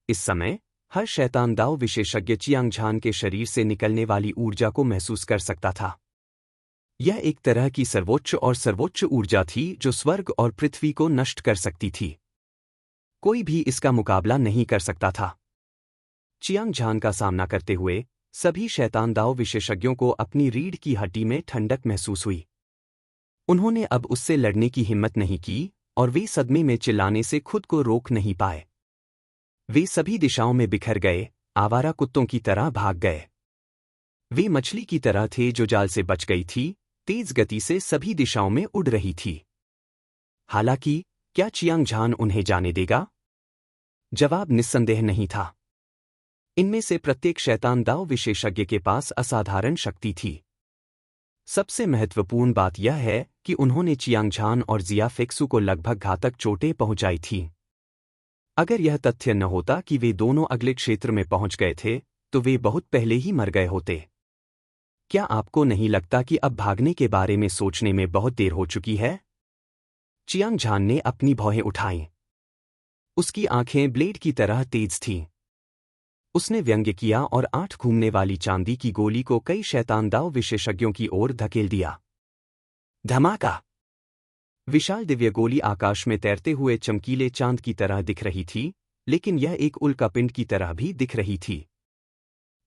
इस समय हर शैतान दाव विशेषज्ञ चियांग झान के शरीर से निकलने वाली ऊर्जा को महसूस कर सकता था। यह एक तरह की सर्वोच्च ऊर्जा थी जो स्वर्ग और पृथ्वी को नष्ट कर सकती थी। कोई भी इसका मुकाबला नहीं कर सकता था। चियांग झान का सामना करते हुए सभी शैतान दाव विशेषज्ञों को अपनी रीढ़ की हड्डी में ठंडक महसूस हुई। उन्होंने अब उससे लड़ने की हिम्मत नहीं की और वे सदमे में चिल्लाने से खुद को रोक नहीं पाए। वे सभी दिशाओं में बिखर गए, आवारा कुत्तों की तरह भाग गए। वे मछली की तरह थे जो जाल से बच गई थी, तेज गति से सभी दिशाओं में उड़ रही थी। हालांकि क्या चियांग झान उन्हें जाने देगा? जवाब निस्संदेह नहीं था। इनमें से प्रत्येक शैतान दाव विशेषज्ञ के पास असाधारण शक्ति थी। सबसे महत्वपूर्ण बात यह है कि उन्होंने चियांग झान और जिया फेक्सू को लगभग घातक चोटें पहुंचाई थीं। अगर यह तथ्य न होता कि वे दोनों अगले क्षेत्र में पहुंच गए थे, तो वे बहुत पहले ही मर गए होते। क्या आपको नहीं लगता कि अब भागने के बारे में सोचने में बहुत देर हो चुकी है? चियांग झान ने अपनी भौहें उठाईं। उसकी आंखें ब्लेड की तरह तेज थीं। उसने व्यंग्य किया और 8 घूमने वाली चांदी की गोली को कई शैतान दाव विशेषज्ञों की ओर धकेल दिया। धमाका! विशाल दिव्य गोली आकाश में तैरते हुए चमकीले चांद की तरह दिख रही थी, लेकिन यह एक उल्कापिंड की तरह भी दिख रही थी।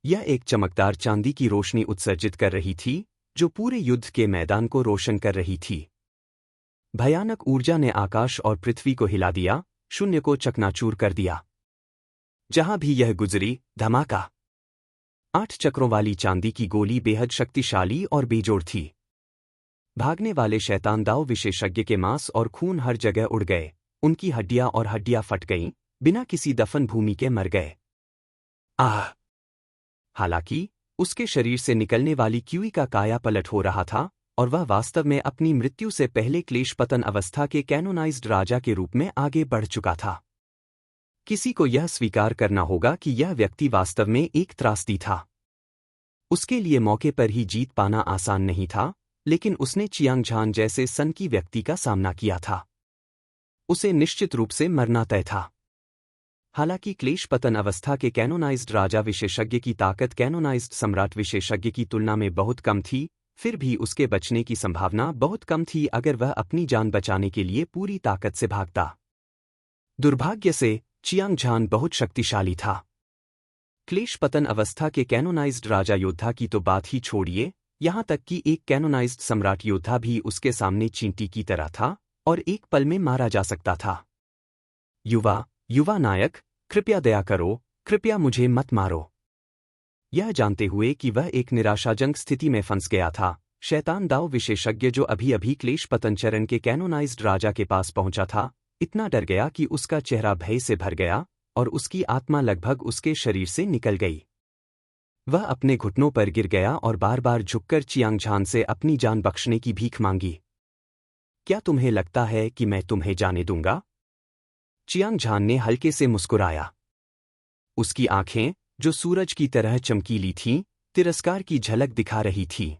यह एक चमकदार चांदी की रोशनी उत्सर्जित कर रही थी, जो पूरे युद्ध के मैदान को रोशन कर रही थी। भयानक ऊर्जा ने आकाश और पृथ्वी को हिला दिया, शून्य को चकनाचूर कर दिया। जहां भी यह गुजरी, धमाका! 8 चक्रों वाली चांदी की गोली बेहद शक्तिशाली और बेजोड़ थी। भागने वाले शैतान दाव विशेषज्ञ के मांस और खून हर जगह उड़ गए, उनकी हड्डियां फट गईं, बिना किसी दफन भूमि के मर गए। आह! हालांकि उसके शरीर से निकलने वाली क्यूई का काया पलट हो रहा था, और वह वास्तव में अपनी मृत्यु से पहले क्लेशपतन अवस्था के कैनोनाइज्ड राजा के रूप में आगे बढ़ चुका था। किसी को यह स्वीकार करना होगा कि यह व्यक्ति वास्तव में एक त्रासदी था। उसके लिए मौके पर ही जीत पाना आसान नहीं था, लेकिन उसने चियांग झान जैसे सनकी व्यक्ति का सामना किया था। उसे निश्चित रूप से मरना तय था। हालांकि क्लेशपतन अवस्था के कैनोनाइज्ड राजा विशेषज्ञ की ताकत कैनोनाइज्ड सम्राट विशेषज्ञ की तुलना में बहुत कम थी, फिर भी उसके बचने की संभावना बहुत कम थी अगर वह अपनी जान बचाने के लिए पूरी ताकत से भागता। दुर्भाग्य से, चियांग झान बहुत शक्तिशाली था। क्लेशपतन अवस्था के कैनोनाइज्ड राजा योद्धा की तो बात ही छोड़िए, यहां तक कि एक कैनोनाइज्ड सम्राट योद्धा भी उसके सामने चींटी की तरह था और एक पल में मारा जा सकता था। युवा नायक, कृपया दया करो, कृपया मुझे मत मारो। यह जानते हुए कि वह एक निराशाजनक स्थिति में फंस गया था, शैतान दाव विशेषज्ञ जो अभी क्लेशपतन चरण के कैनोनाइज्ड राजा के पास पहुंचा था, इतना डर गया कि उसका चेहरा भय से भर गया और उसकी आत्मा लगभग उसके शरीर से निकल गई। वह अपने घुटनों पर गिर गया और बार बार झुककर चियांग झान से अपनी जान बख्शने की भीख मांगी। क्या तुम्हें लगता है कि मैं तुम्हें जाने दूंगा? चियांग झान ने हल्के से मुस्कुराया। उसकी आंखें, जो सूरज की तरह चमकीली थीं, तिरस्कार की झलक दिखा रही थी।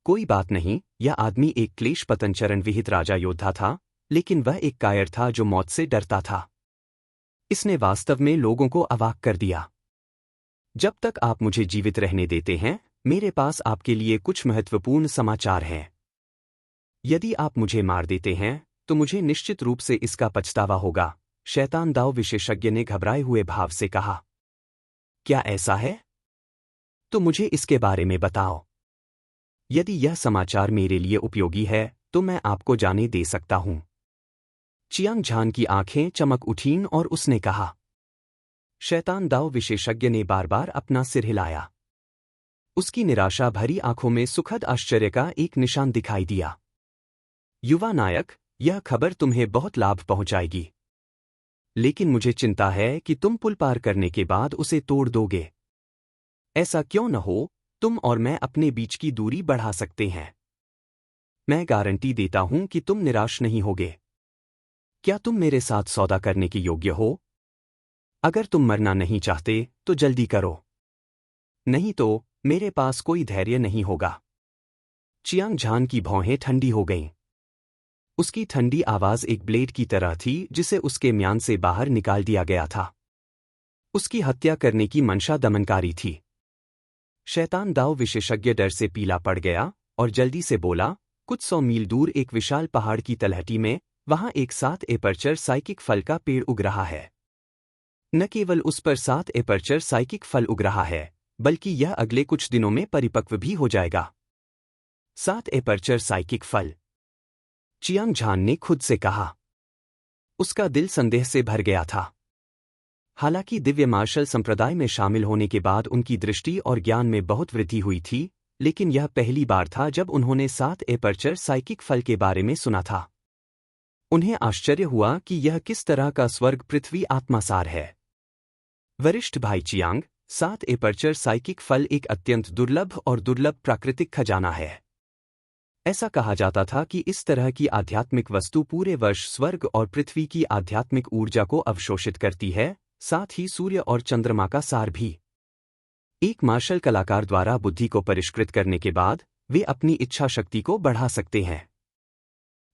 कोई बात नहीं, यह आदमी एक क्लेशपतन चरण विहित राजा योद्धा था, लेकिन वह एक कायर था जो मौत से डरता था। इसने वास्तव में लोगों को अवाक कर दिया। जब तक आप मुझे जीवित रहने देते हैं, मेरे पास आपके लिए कुछ महत्वपूर्ण समाचार हैं। यदि आप मुझे मार देते हैं, तो मुझे निश्चित रूप से इसका पछतावा होगा, शैतान दाव विशेषज्ञ ने घबराए हुए भाव से कहा। क्या ऐसा है? तो मुझे इसके बारे में बताओ। यदि यह समाचार मेरे लिए उपयोगी है, तो मैं आपको जाने दे सकता हूं। चियांग झान की आंखें चमक उठीं और उसने कहा। शैतान दाव विशेषज्ञ ने बार बार अपना सिर हिलाया। उसकी निराशा भरी आंखों में सुखद आश्चर्य का एक निशान दिखाई दिया। युवा नायक, यह खबर तुम्हें बहुत लाभ पहुंचाएगी। लेकिन मुझे चिंता है कि तुम पुल पार करने के बाद उसे तोड़ दोगे। ऐसा क्यों न हो, तुम और मैं अपने बीच की दूरी बढ़ा सकते हैं। मैं गारंटी देता हूं कि तुम निराश नहीं होगे। क्या तुम मेरे साथ सौदा करने के योग्य हो? अगर तुम मरना नहीं चाहते, तो जल्दी करो। नहीं तो, मेरे पास कोई धैर्य नहीं होगा। चियांग झान की भौहें ठंडी हो गईं। उसकी ठंडी आवाज एक ब्लेड की तरह थी जिसे उसके म्यान से बाहर निकाल दिया गया था। उसकी हत्या करने की मंशा दमनकारी थी। शैतान दाव विशेषज्ञ डर से पीला पड़ गया और जल्दी से बोला, कुछ 100 मील दूर एक विशाल पहाड़ की तलहटी में, वहां एक 7 एपर्चर साइकिक फल का पेड़ उग रहा है। न केवल उस पर 7 एपर्चर साइकिक फल उग रहा है, बल्कि यह अगले कुछ दिनों में परिपक्व भी हो जाएगा। 7 एपर्चर साइकिक फल, चियांग झान ने खुद से कहा। उसका दिल संदेह से भर गया था। हालांकि दिव्य मार्शल संप्रदाय में शामिल होने के बाद उनकी दृष्टि और ज्ञान में बहुत वृद्धि हुई थी, लेकिन यह पहली बार था जब उन्होंने 7 एपर्चर साइकिक फल के बारे में सुना था। उन्हें आश्चर्य हुआ कि यह किस तरह का स्वर्ग पृथ्वी आत्मासार है। वरिष्ठ भाई चियांग, 7 एपर्चर साइकिक फल एक अत्यंत दुर्लभ और दुर्लभ प्राकृतिक खजाना है। ऐसा कहा जाता था कि इस तरह की आध्यात्मिक वस्तु पूरे वर्ष स्वर्ग और पृथ्वी की आध्यात्मिक ऊर्जा को अवशोषित करती है, साथ ही सूर्य और चंद्रमा का सार भी। एक मार्शल कलाकार द्वारा बुद्धि को परिष्कृत करने के बाद वे अपनी इच्छा शक्ति को बढ़ा सकते हैं।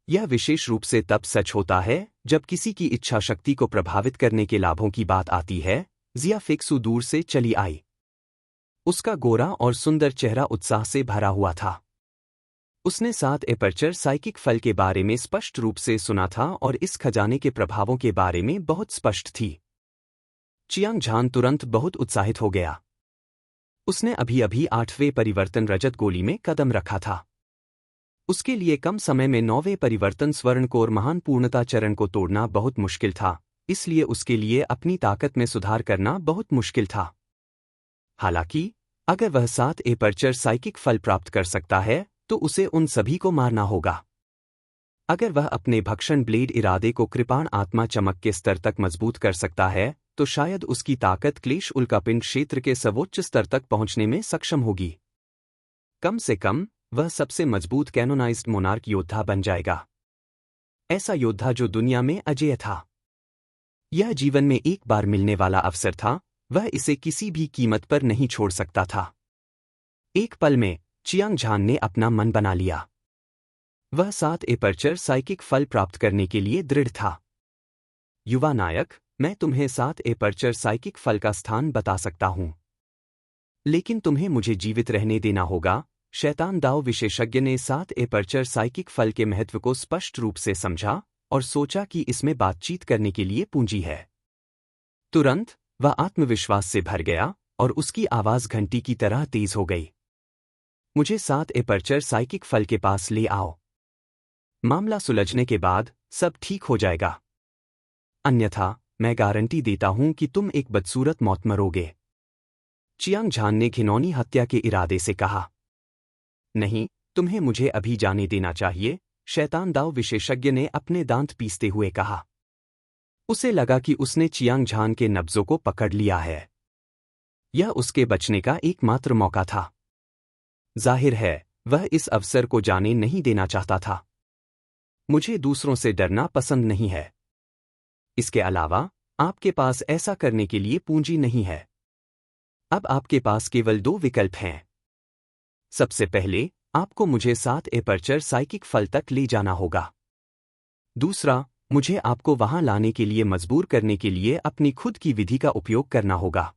यह विशेष रूप से तब सच होता है जब किसी की इच्छा शक्ति को प्रभावित करने के लाभों की बात आती है। जिया फिक्सू दूर से चली आई। उसका गोरा और सुंदर चेहरा उत्साह से भरा हुआ था। उसने 7 एपर्चर साइकिक फल के बारे में स्पष्ट रूप से सुना था और इस खजाने के प्रभावों के बारे में बहुत स्पष्ट थी। चियांग झान तुरंत बहुत उत्साहित हो गया। उसने अभी अभी 8वें परिवर्तन रजत गोली में कदम रखा था। उसके लिए कम समय में 9वें परिवर्तन स्वर्णकोर महान पूर्णता चरण को तोड़ना बहुत मुश्किल था, इसलिए उसके लिए अपनी ताकत में सुधार करना बहुत मुश्किल था। हालांकि अगर वह 7 एपर्चर साइकिक फल प्राप्त कर सकता है तो उसे उन सभी को मारना होगा। अगर वह अपने भक्षण ब्लेड इरादे को कृपाण आत्मा चमक के स्तर तक मजबूत कर सकता है तो शायद उसकी ताकत क्लेश उल्कापिंड क्षेत्र के सर्वोच्च स्तर तक पहुंचने में सक्षम होगी। कम से कम वह सबसे मजबूत कैनोनाइज्ड मोनार्क योद्धा बन जाएगा, ऐसा योद्धा जो दुनिया में अजेय था। यह जीवन में एक बार मिलने वाला अवसर था, वह इसे किसी भी कीमत पर नहीं छोड़ सकता था। एक पल में चियांग झान ने अपना मन बना लिया। वह 7 एपर्चर साइकिक फल प्राप्त करने के लिए दृढ़ था। युवा नायक, मैं तुम्हें 7 एपर्चर साइकिक फल का स्थान बता सकता हूं, लेकिन तुम्हें मुझे जीवित रहने देना होगा। शैतान दाव विशेषज्ञ ने 7 एपर्चर साइकिक फल के महत्व को स्पष्ट रूप से समझा और सोचा कि इसमें बातचीत करने के लिए पूंजी है। तुरंत वह आत्मविश्वास से भर गया और उसकी आवाज घंटी की तरह तेज हो गई। मुझे 7 एपर्चर साइकिक फल के पास ले आओ। मामला सुलझने के बाद सब ठीक हो जाएगा, अन्यथा मैं गारंटी देता हूं कि तुम एक बदसूरत मौत मरोगे। चियांग झान ने घिनौनी हत्या के इरादे से कहा। नहीं, तुम्हें मुझे अभी जाने देना चाहिए, शैतान दाव विशेषज्ञ ने अपने दांत पीसते हुए कहा। उसे लगा कि उसने चियांग झान के नब्जों को पकड़ लिया है। यह उसके बचने का एकमात्र मौका था। जाहिर है वह इस अवसर को जाने नहीं देना चाहता था। मुझे दूसरों से डरना पसंद नहीं है। इसके अलावा आपके पास ऐसा करने के लिए पूंजी नहीं है। अब आपके पास केवल 2 विकल्प हैं। सबसे पहले आपको मुझे 7 एपर्चर साइकिक फल तक ले जाना होगा। दूसरा, मुझे आपको वहां लाने के लिए मजबूर करने के लिए अपनी खुद की विधि का उपयोग करना होगा।